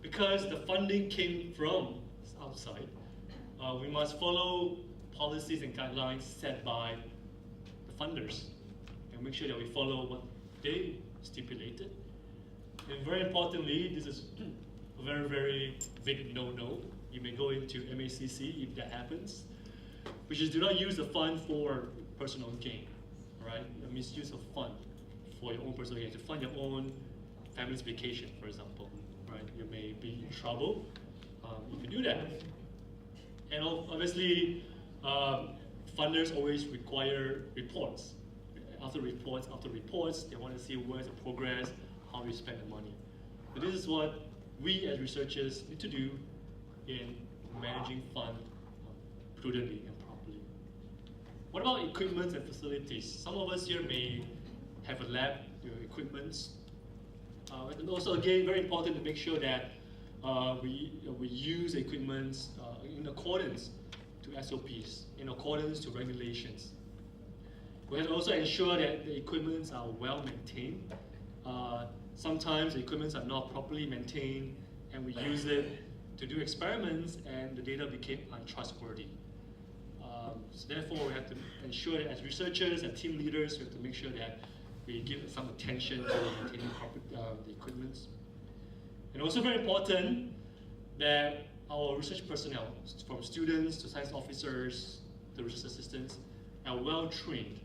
because the funding came from outside, we must follow policies and guidelines set by the funders and make sure that we follow what they stipulated. And very importantly, this is a very, very big no-no. You may go into MACC if that happens, which is do not use the fund for personal gain, right? The misuse of fund for your own personal gain, to fund your own family's vacation, for example, right? right? You may be in trouble if you do that. And obviously, funders always require reports. After reports, they want to see where's the progress, how we spend the money. So this is what we as researchers need to do in managing fund prudently and properly. What about equipment and facilities? Some of us here may have a lab, equipment. And also, again, very important to make sure that we use equipment in accordance to SOPs, in accordance to regulations. We have to also ensure that the equipments are well maintained. Sometimes the equipments are not properly maintained, and we use it to do experiments, and the data became untrustworthy. So therefore, we have to ensure that as researchers and team leaders, we have to make sure that we give some attention to maintaining the equipments. And also very important that our research personnel, from students to science officers to research assistants, are well trained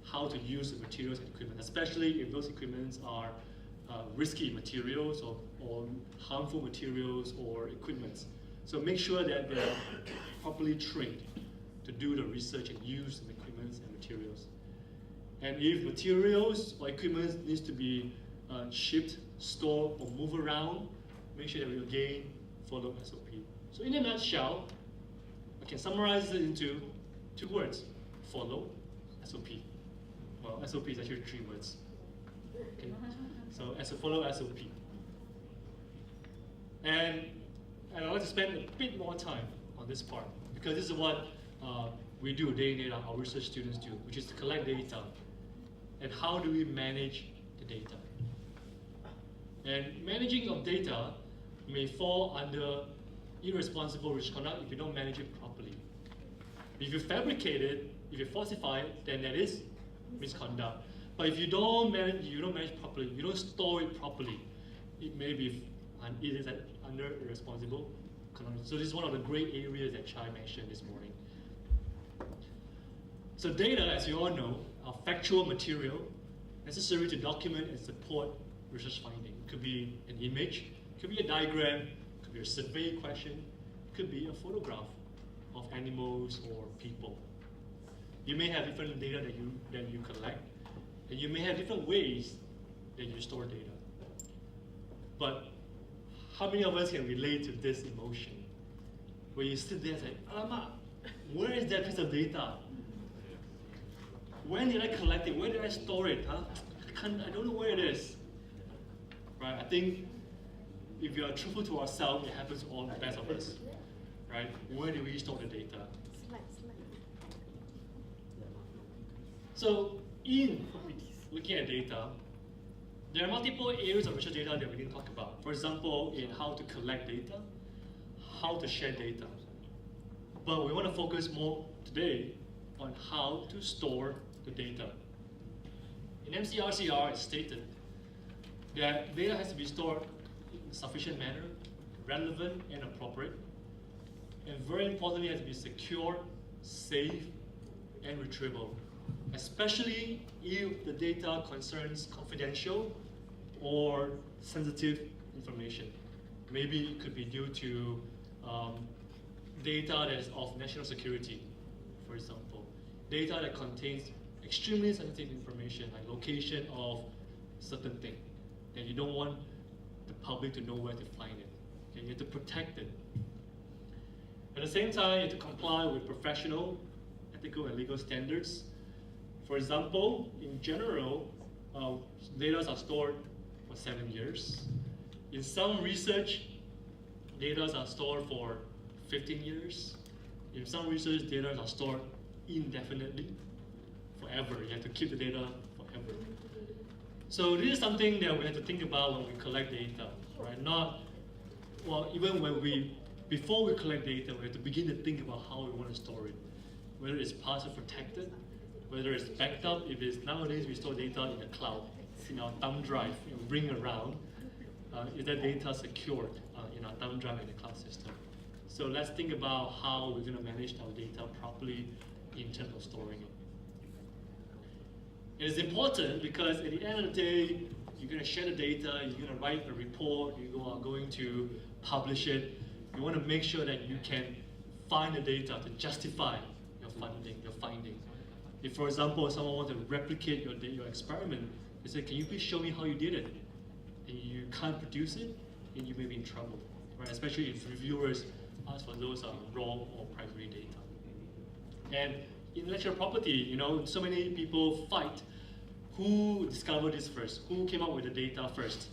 how to use the materials and equipment, especially if those equipments are risky materials or harmful materials or equipments. So make sure that they're properly trained to do the research and use the equipments and materials. And if materials or equipment needs to be shipped, stored, or move around, make sure that we again follow SOP. So in a nutshell, I can summarize it into 2 words: follow, SOP. Well, SOP is actually 3 words. Okay. So follow SOP. And I'd like to spend a bit more time on this part, because this is what we do day in, day out, our research students do, which is to collect data. And how do we manage the data? And managing of data may fall under irresponsible misconduct if you don't manage it properly. If you fabricate it, if you falsify it, then that is misconduct. But if you don't manage properly, you don't store it properly, it may be it is under irresponsible conduct. So this is one of the great areas that Chai mentioned this morning. So data, as you all know, are factual material necessary to document and support research finding. It could be an image, it could be a diagram, it could be a survey question, it could be a photograph of animals or people. You may have different data that you collect, and you may have different ways that you store data. But how many of us can relate to this emotion? Where you sit there and say, Alamak, where is that piece of data? When did I collect it? Where did I store it? Huh? I don't know where it is. Right? I think if we are truthful to ourselves, it happens to all the best of us. Right? Where do we store the data? So in looking at data, there are multiple areas of research data that we can talk about. For example, in how to collect data, how to share data. But we want to focus more today on how to store the data. In MCRCR, it's stated that data has to be stored in a sufficient manner, relevant and appropriate, and very importantly, it has to be secure, safe, and retrievable, especially if the data concerns confidential or sensitive information. Maybe it could be due to data that is of national security, for example. Data that contains extremely sensitive information, like location of certain thing, that you don't want the public to know where to find it. Okay? You have to protect it. At the same time, you have to comply with professional, ethical, and legal standards. For example, in general, data are stored for 7 years. In some research, data are stored for 15 years. In some research, data are stored indefinitely, forever. You have to keep the data forever. So this is something that we have to think about when we collect data, right? Before we collect data, we have to begin to think about how we want to store it. Whether it's password protected, whether it's backed up. If it's nowadays we store data in the cloud, in our thumb drive, bring around. Is that data secured in our thumb drive in the cloud system? So let's think about how we're going to manage our data properly in terms of storing it. It is important because at the end of the day, you're going to share the data, you're going to write a report, you are going to publish it. You want to make sure that you can find the data to justify your funding, your findings. If, for example, someone wants to replicate your experiment, they say, can you please show me how you did it? And you can't produce it, then you may be in trouble, right? Especially if reviewers ask for those raw or primary data. And intellectual property, you know, so many people fight who discovered this first, who came up with the data first,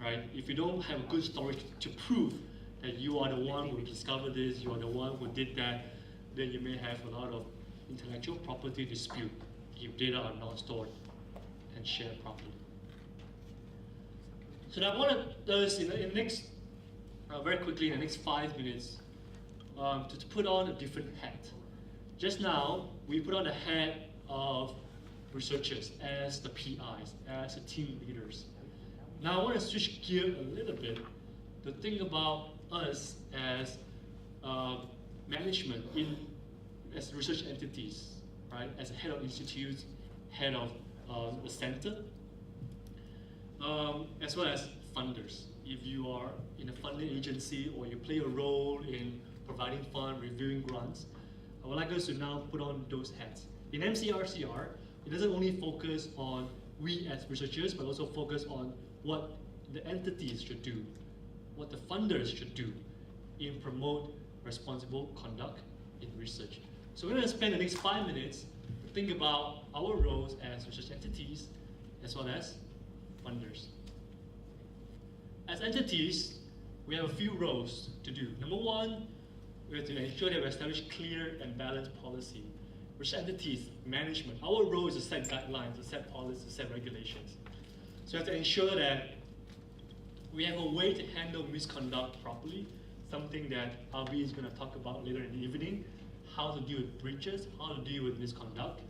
right? If you don't have a good story to prove that you are the one who discovered this, you are the one who did that, then you may have a lot of intellectual property dispute if data are not stored and shared properly. So now I want us in the next, very quickly in the next 5 minutes, to put on a different hat. Just now, we put on the hat of researchers as the PIs, as the team leaders. Now I want to switch gear a little bit to think about us as management, as research entities, right? As a head of institutes, head of the center, as well as funders. If you are in a funding agency or you play a role in providing fund, reviewing grants, I would like us to now put on those hats. In MCRCR, it doesn't only focus on we as researchers, but also focus on what the entities should do, what the funders should do in promote responsible conduct in research. So we're going to spend the next 5 minutes to think about our roles as research entities as well as funders. As entities, we have a few roles to do. Number one, we have to ensure that we establish clear and balanced policy. Research entities, management, our role is to set guidelines, to set policies, to set regulations. So we have to ensure that we have a way to handle misconduct properly, something that Avi is going to talk about later in the evening, how to deal with breaches, how to deal with misconduct.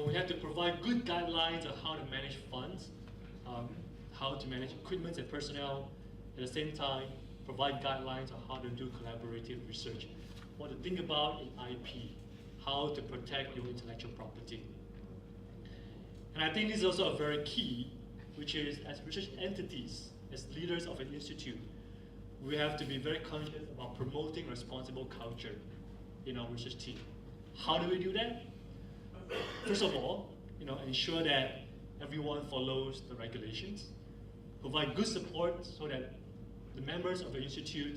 We have to provide good guidelines on how to manage funds, how to manage equipment and personnel. At the same time, provide guidelines on how to do collaborative research, what to think about in IP, how to protect your intellectual property. And I think this is also a very key, which is as research entities, as leaders of an institute, we have to be very conscious about promoting responsible culture in our research team. How do we do that? First of all, ensure that everyone follows the regulations, provide good support so that the members of the institute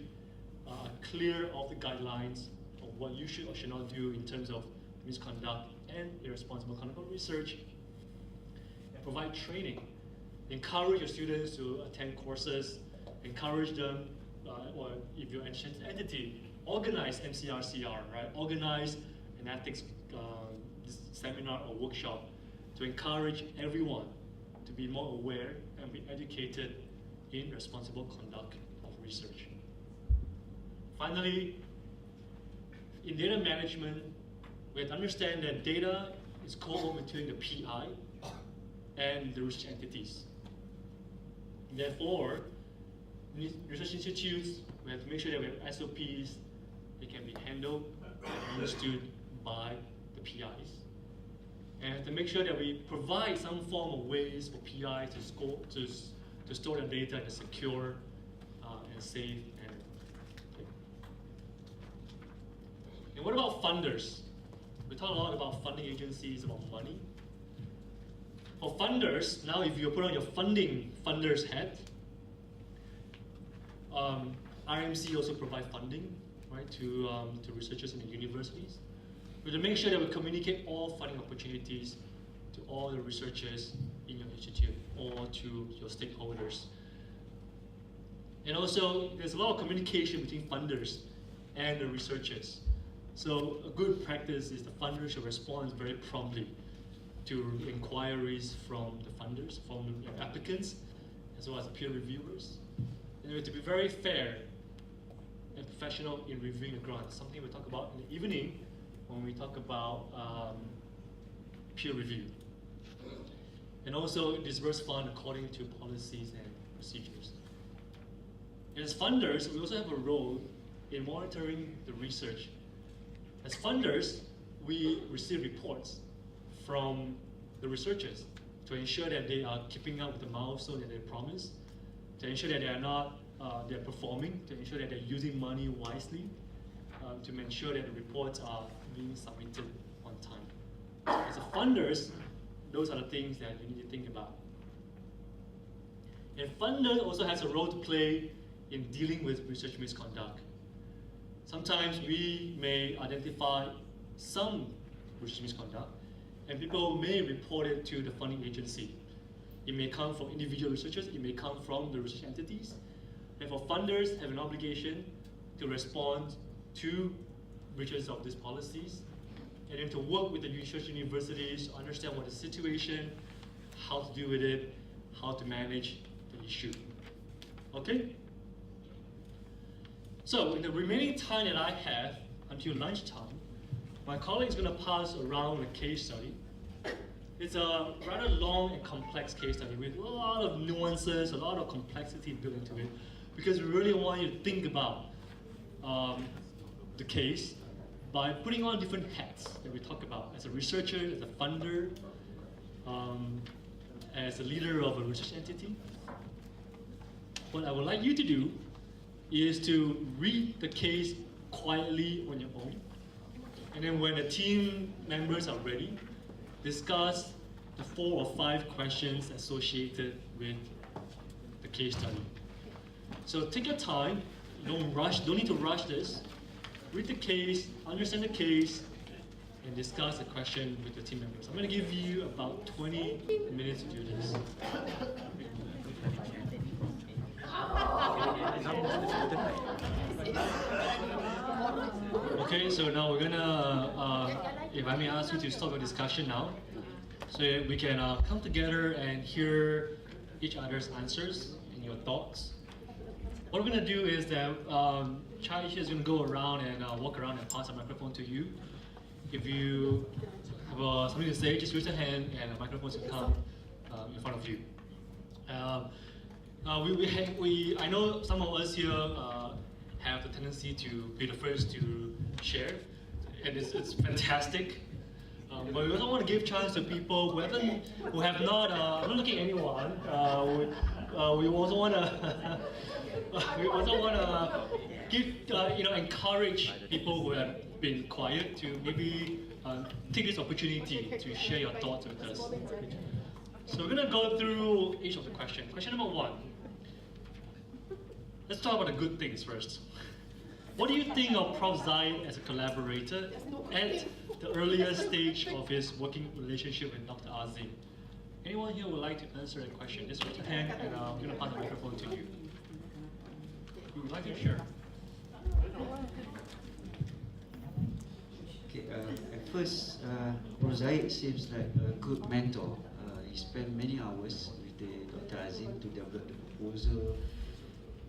are clear of the guidelines of what you should or should not do in terms of misconduct and irresponsible conduct of research, and provide training. Encourage your students to attend courses, encourage them, or if you're an entity, organize MCRCR, right? Organize an ethics seminar or workshop to encourage everyone to be more aware and be educated in responsible conduct of research. Finally, in data management, we have to understand that data is co-owned between the PI and the research entities. Therefore, research institutes, we have to make sure that we have SOPs that can be handled and understood by the PIs. And to make sure that we provide some form of ways for PI to store the data in a secure and safe manner. Okay. And what about funders? We talk a lot about funding agencies, about money. For funders, now if you put on your funders hat, RMC also provide funding, right, to researchers in the universities. We have to make sure that we communicate all funding opportunities to all the researchers in your institute or to your stakeholders. And also, there's a lot of communication between funders and the researchers. So a good practice is the funders should respond very promptly to inquiries from the funders, from the applicants, as well as peer reviewers. And we have to be very fair and professional in reviewing the grants, something we'll talk about in the evening when we talk about peer review. And also disperse funds according to policies and procedures. And as funders, we also have a role in monitoring the research. As funders, we receive reports from the researchers. to ensure that they are keeping up with the milestone that they promised, to ensure that they are not they're performing, to ensure that they're using money wisely, to ensure that the reports are being submitted on time. As a funders, those are the things that you need to think about. And funder also has a role to play in dealing with research misconduct. Sometimes we may identify some research misconduct, and people may report it to the funding agency. It may come from individual researchers, it may come from the research entities. Therefore, funders have an obligation to respond to breaches of these policies, and then to work with the research universities to understand what the situation, how to deal with it, how to manage the issue. Okay? So, in the remaining time that I have until lunchtime, my colleague is going to pass around a case study. It's a rather long and complex case study with a lot of nuances, a lot of complexity built into it, because we really want you to think about the case by putting on different hats that we talk about as a researcher, as a funder, as a leader of a research entity. What I would like you to do is to read the case quietly on your own, and then when the team members are ready, discuss the 4 or 5 questions associated with the case study. So take your time, don't rush, don't need to rush this. Read the case, understand the case, and discuss the question with the team members. I'm going to give you about 20 minutes to do this. Okay, so now we're gonna, if I may ask you to stop your discussion now, so that we can come together and hear each other's answers and your thoughts. What we're gonna do is that Chai is gonna go around and walk around and pass a microphone to you. If you have something to say, just raise your hand and a microphone will come in front of you. I know some of us here have the tendency to be the first to share, and it's fantastic. But we also want to give chance to people who have not. I'm not looking at anyone. We also want to. We also want to give, encourage people who have been quiet to maybe take this opportunity to share your thoughts with us. So we're going to go through each of the questions. Question number 1. Let's talk about the good things first. What do you think of Prof. Zaid as a collaborator at the earlier stage of his working relationship with Dr. Azim? Anyone here would like to answer that question? Just raise your hand and I'm going to pass the microphone to you. You would like to share? Okay, at first, Prof. Zaid seems like a good mentor. He spent many hours with Dr. Azim to develop the proposal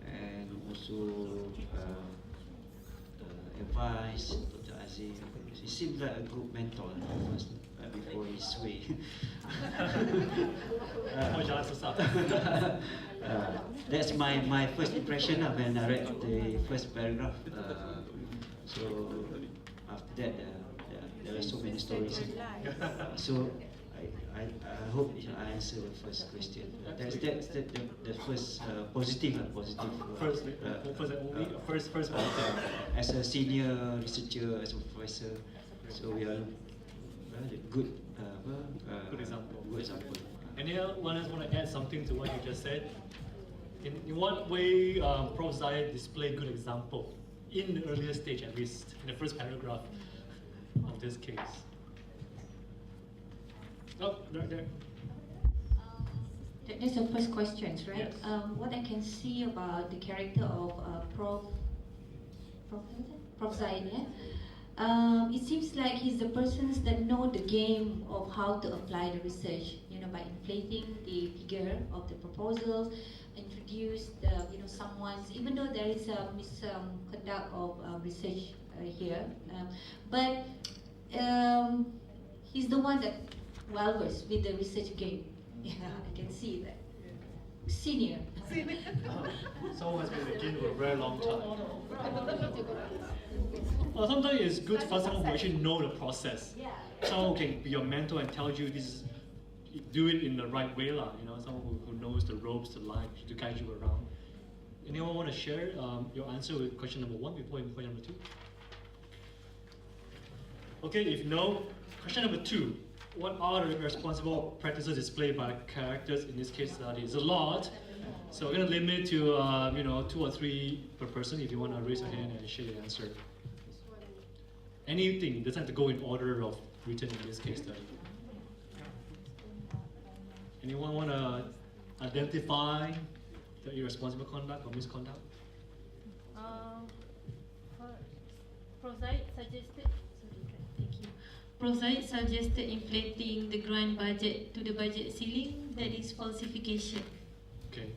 and also advise Dr. Azim. He seems like a good mentor first, before he sway. That's my first impression when I read the first paragraph. So after that, there are so many stories. So I hope I answer the first question. That's the first positive. First as a senior researcher, as a professor, so we are good example. Good example. Anyone else want to add something to what you just said? In what way Prof. Zaid displayed good example in the earlier stage, at least in the first paragraph of this case? Oh, right there. That's the first question, right? Yes. What I can see about the character of Prof. Zaid, it seems like he's the persons that know the game of how to apply the research. By inflating the figure of the proposals, introduce the someone's. Even though there is a misconduct of research here, but he's the one that well versed with the research game. Yeah, I can see that. Senior. Someone has been in the game for a very long time. Well, sometimes it's good for someone who actually know the process. Someone who can be your mentor and tell you this is, do it in the right way, lah. You know, someone who knows the ropes, the line, to guide you around. Anyone want to share your answer with question number 1 before question number 2? Okay, if no, question number 2. What are the responsible practices displayed by characters in this case study? It's a lot, so we're going to limit to 2 or 3 per person. If you want to raise your hand and share your answer. Anything doesn't have to go in order of written in this case study. Anyone want to identify the irresponsible conduct or misconduct? Prosite suggested inflating the grant budget to the budget ceiling. That is falsification. Okay.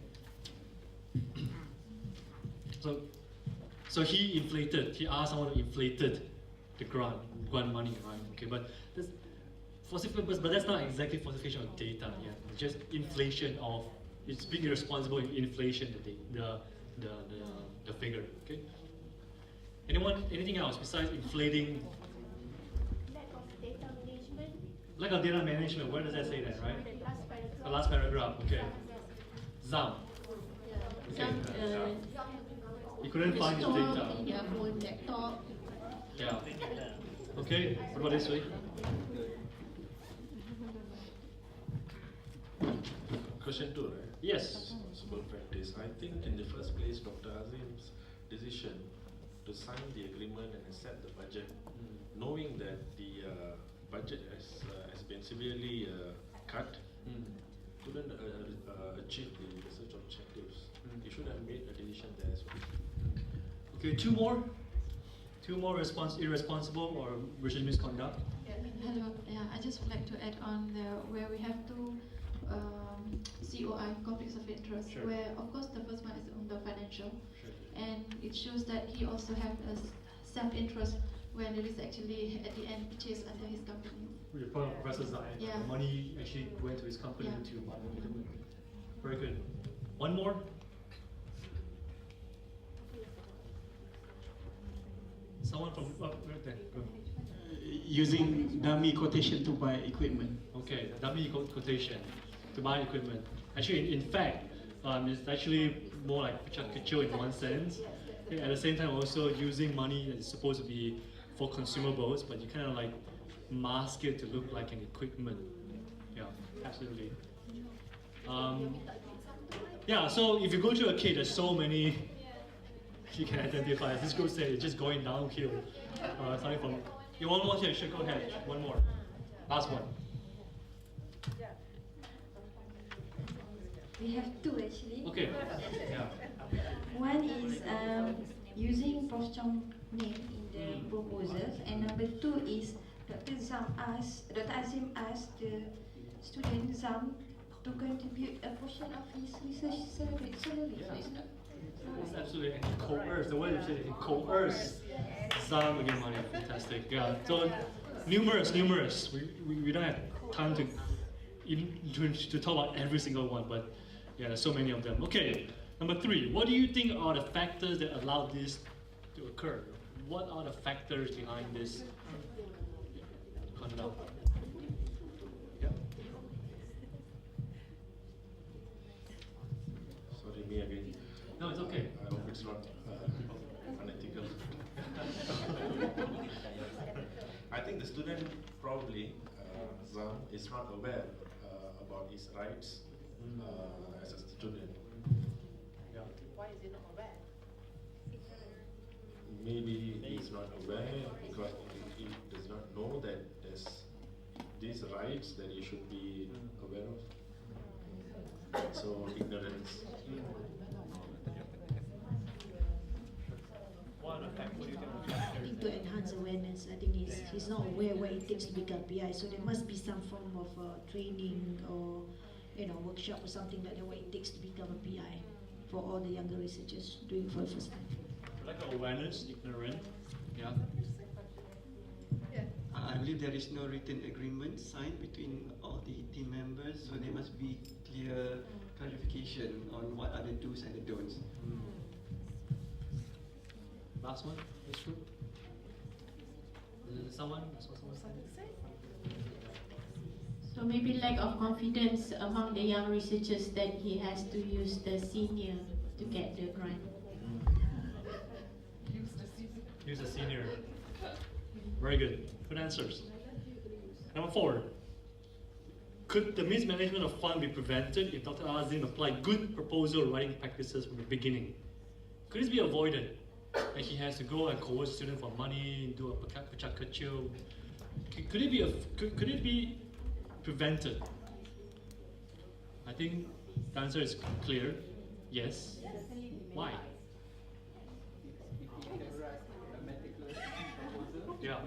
So he asked someone to inflated the grant money, right? Okay, but that's falsification, but that's not exactly falsification of data. Yeah, it's just inflation of. It's being irresponsible in inflation the figure. Okay. Anything else besides inflating? Lack of data management. Lack of data management. Where does that say that? Right. The last paragraph. The last paragraph. Okay. Zam. Okay. He couldn't find his data. Yeah, phone, laptop. Yeah. Okay. What about this way? Question 2, right? Yes. Responsible practice. I think in the first place, Dr. Azim's decision to sign the agreement and accept the budget, knowing that the budget has been severely cut, couldn't achieve the research objectives. He should have made a decision there as well. Okay, two more irresponsible or visual misconduct. Hello. Yeah, I just would like to add on where we have two COI, conflicts of interest, Sure. where of course the first one is on the financial, Sure. and it shows that he also have a self-interest when it is actually at the end purchased under his company. With the point of Professor Zai, Yeah. the money actually went to his company Yeah. to buy the equipment. Very good. One more. Someone from right there. Go. Using dummy quotation to buy equipment. Okay, dummy quotation to buy equipment. Actually, in fact, it's actually more like picture in one sense. Okay, at the same time, also using money that is supposed to be for consumables, but you kind of like mask it to look like an equipment. Yeah, absolutely. Yeah, so if you go to a kid, there's so many you can identify. This group said it's just going downhill. Starting from, you want more here? Sure, go ahead. One more. Last one. We have two actually. Okay. Yeah. One is using Prof. Chong's name in the proposals, and number two is Dr. Azim asked the student Zam to contribute a portion of his research salary. So it's not. It's absolutely, and he coerced. The way you say it, he coerced Zam to get money. Fantastic. Yeah. So numerous. We don't have time to talk about every single one, but yeah, there's so many of them. Okay. Number 3. What do you think are the factors that allow this to occur? What are the factors behind this conduct? Yeah. Sorry, me again. No, it's okay. I hope it's not unethical. I think the student probably, Zam, is not aware about his rights as a student. Yeah. Why is he not aware? Maybe he's not aware because he does not know that there's these rights that he should be aware of. So ignorance. I think to enhance awareness, I think he's not aware what it takes to become PI. So there must be some form of training or workshop or something like that, what it takes to become a PI for all the younger researchers doing it for the first time. Like awareness, ignorant. Yeah. I believe there is no written agreement signed between all the team members, so there must be clear clarification on what are the do's and the don'ts. Last one, this group. Someone? So maybe lack of confidence among the young researchers that he has to use the senior to get the grant. Use a senior. Very good. Good answers. Number 4. Could the mismanagement of fund be prevented if Dr. Azim applied good proposal writing practices from the beginning? Could this be avoided? And he has to go and coerce student for money, do a pecah kecil. Could it be prevented? I think the answer is clear. Yes. Why? Yeah.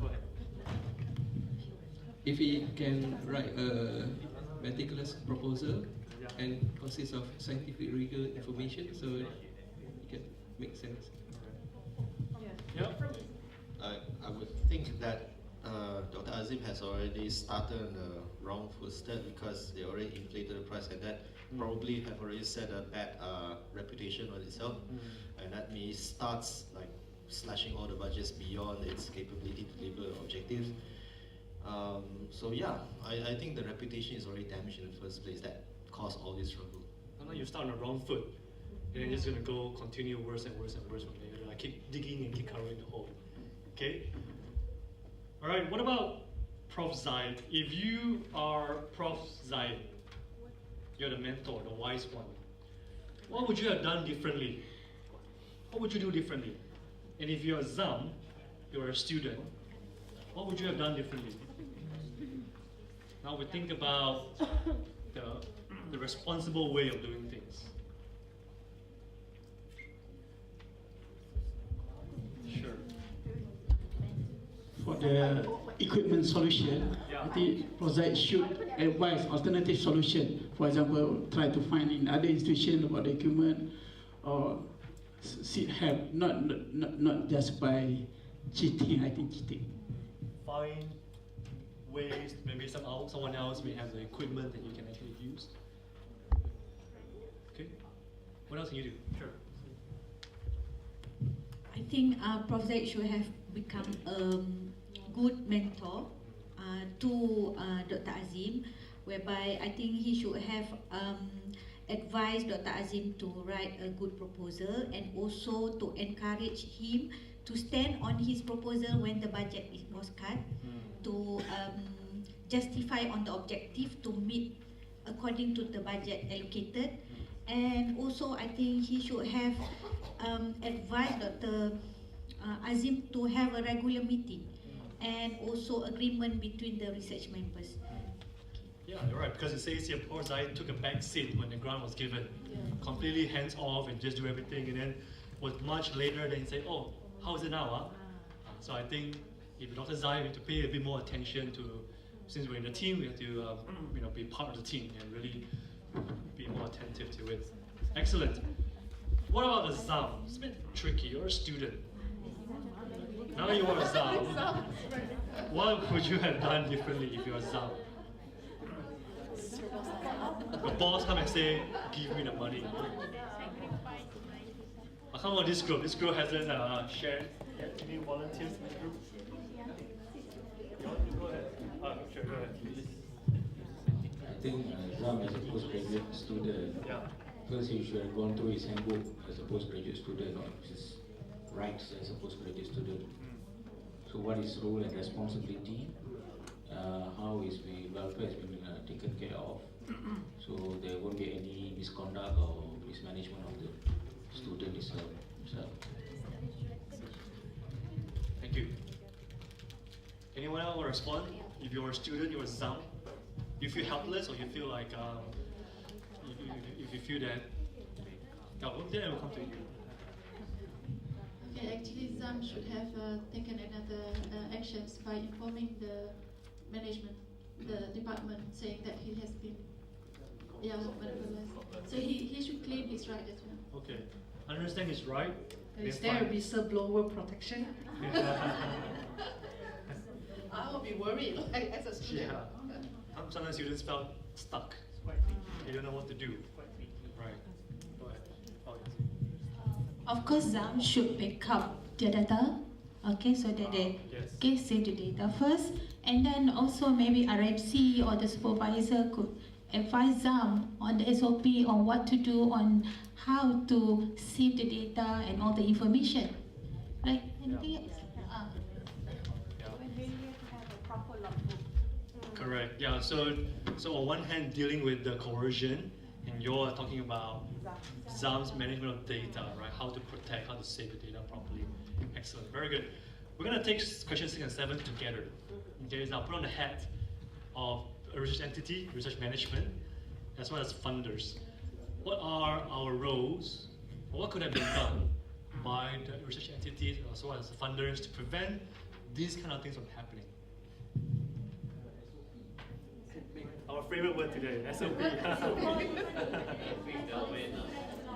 Go ahead. If he can write a meticulous proposal and consists of scientific rigor information, so it can make sense. Yeah. I would think that Dr. Azim has already started on the wrong footstep because they already inflated the price, and that probably have already set a bad reputation on itself, and that means starts like slashing all the budgets beyond its capability to deliver objectives. So yeah, I think the reputation is already damaged in the first place that caused all this trouble. Now you start on the wrong foot, and then it's going to continue worse and worse and worse from there. Like keep digging and keep covering the hole. Okay? Alright, what about Prof. Zaid? If you are Prof. Zaid, you're the mentor, the wise one, what would you have done differently? What would you do differently? And if you're Zam, you're a student, what would you have done differently? Now we think about the responsible way of doing things. Sure. For the equipment solution, I think Prozac should advise alternative solution. For example, try to find in other institutions about the equipment, or seek help, not just by cheating. I think cheating. Find ways, maybe someone else may have the equipment that you can actually use. Okay. What else can you do? Sure. I think Prof. Zaid should have become a good mentor to Dr. Azim, whereby I think he should have advised Dr. Azim to write a good proposal and also to encourage him to stand on his proposal when the budget was cut, to justify on the objective to meet according to the budget allocated. And also I think he should have advised Dr. Azim to have a regular meeting and also agreement between the research members. Yeah, you're right, because it says here, Prof. Zaid took a back seat when the grant was given. Completely hands off and just do everything, and then was much later then say, oh, how is it now? So I think if Dr. Zaid, we have to pay a bit more attention to, since we're in the team, we have to be part of the team and really be more attentive to it. Excellent. What about the ZAM? It's a bit tricky, you're a student. Now you are a ZAM. What would you have done differently if you're a ZAM? The boss come and say, give me the money. Come on, this group hasn't shared yet. Any volunteers in the group? You want to go ahead? Sure, go ahead. I think Zam as a postgraduate student, first he should have gone through his handbook as a postgraduate student, or his rights as a postgraduate student. So what is role and responsibility? How is the welfare has been taken care of? So there won't be any misconduct or mismanagement of the student itself. Thank you. Anyone else will respond? If you're a student, you're a ZAM, you feel helpless, or you feel like, if you feel that, then I will come to you. Okay, actually ZAM should have taken another actions by informing the management, the department, saying that he has been monopolized. So he should claim his right as well. Okay, understand his right. Is there a whistleblower protection? I will be worried as a student. Yeah. Sometimes students felt stuck. They don't know what to do. Right. Go ahead. Oh, yes. Of course, ZAM should back up their data, okay, so that they save the data first, And then also maybe RMC or the supervisor could advise them on the SOP on what to do, on how to save the data and all the information. Right? Anything else? Correct. Yeah. So on one hand, dealing with the coercion, and you're talking about ZAM's management of data, right? How to protect, how to save the data properly. Excellent. Very good. We're gonna take questions 6 and 7 together. Okay. So I'll put on the hat of a research entity, research management, as well as funders. What are our roles? Or what could have been done by the research entities as well as the funders to prevent these kind of things from happening? Our favorite word today, SOP.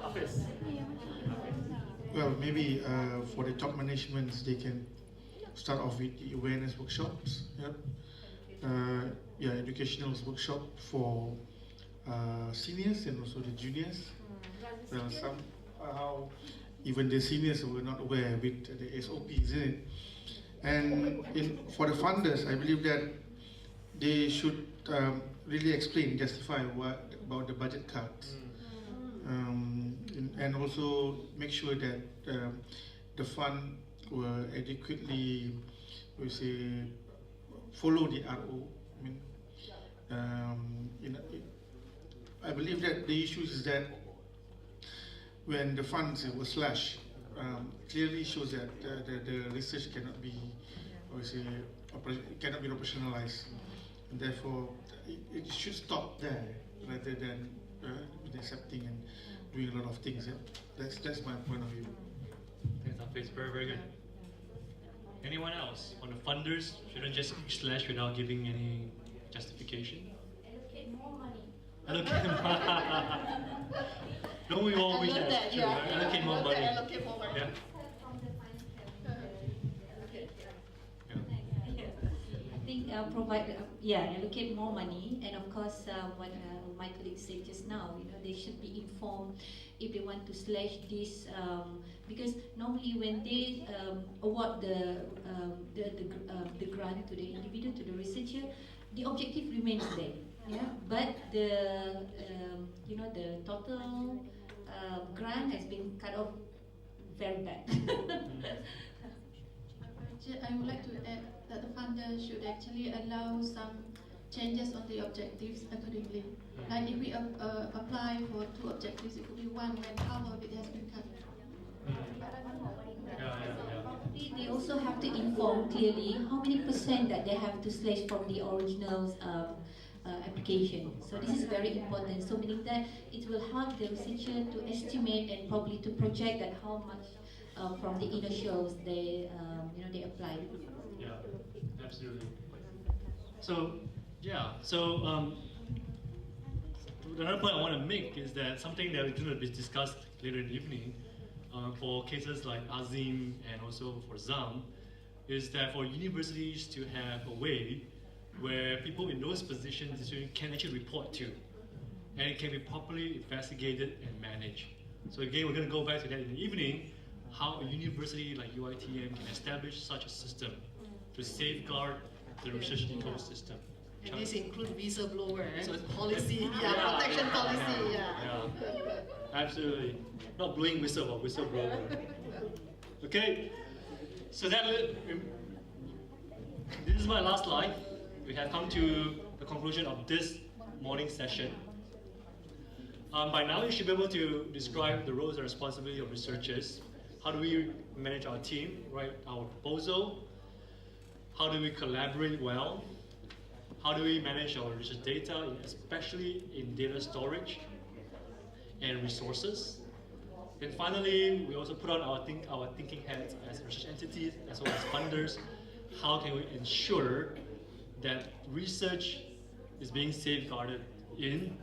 Office. Well, maybe for the top managements, they can start off with the awareness workshops. Yeah, educational workshop for seniors and also the juniors. Well, somehow even the seniors were not aware with the SOPs, isn't it? And for the funders, I believe that they should really explain, justify about the budget cuts, and also make sure that the fund will adequately, we say, follow the RO. I believe that the issue is that when the funds were slashed, clearly shows that the research cannot be, cannot be operationalized, and therefore it should stop there rather than accepting and doing a lot of things. Yeah? That's my point of view. Thanks, very, very good. Anyone else on the funders? Shouldn't just slash without giving any justification? Allocate more money. Allocate more. Don't we all wish that? True, right? Allocate more money. Allocate more money. Yeah. I think allocate more money, and of course what my colleague said just now, they should be informed if they want to slash this, because normally when they award the grant to the individual, to the researcher, the objective remains there, but the the total grant has been cut off very bad. I would like to add that the funder should actually allow some changes on the objectives accordingly. Like if we apply for 2 objectives, it could be 1 when half of it has been cut. They also have to inform clearly how many % that they have to slash from the original application. So this is very important. So meaning that it will help the researcher to estimate and probably to project that how much from the initials they they apply. Yeah, absolutely. So another point I want to make is that something that is going to be discussed later in the evening for cases like Azim and also for ZAM is that for universities to have a way where people in those positions can actually report to, and it can be properly investigated and managed. So again, we're going to go back to that in the evening, how a university like UITM can establish such a system to safeguard the research ecosystem. And this includes whistleblower policy, protection policy, Absolutely. Not blowing whistle, but whistleblower. Okay, so this is my last slide. We have come to the conclusion of this morning session. By now, you should be able to describe the roles and responsibility of researchers. How do we manage our team, write our proposal? How do we collaborate well? How do we manage our research data, especially in data storage and resources? And finally, we also put on our thinking hats as research entities, as well as funders. How can we ensure that research is being safeguarded in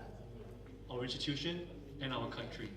our institution and our country?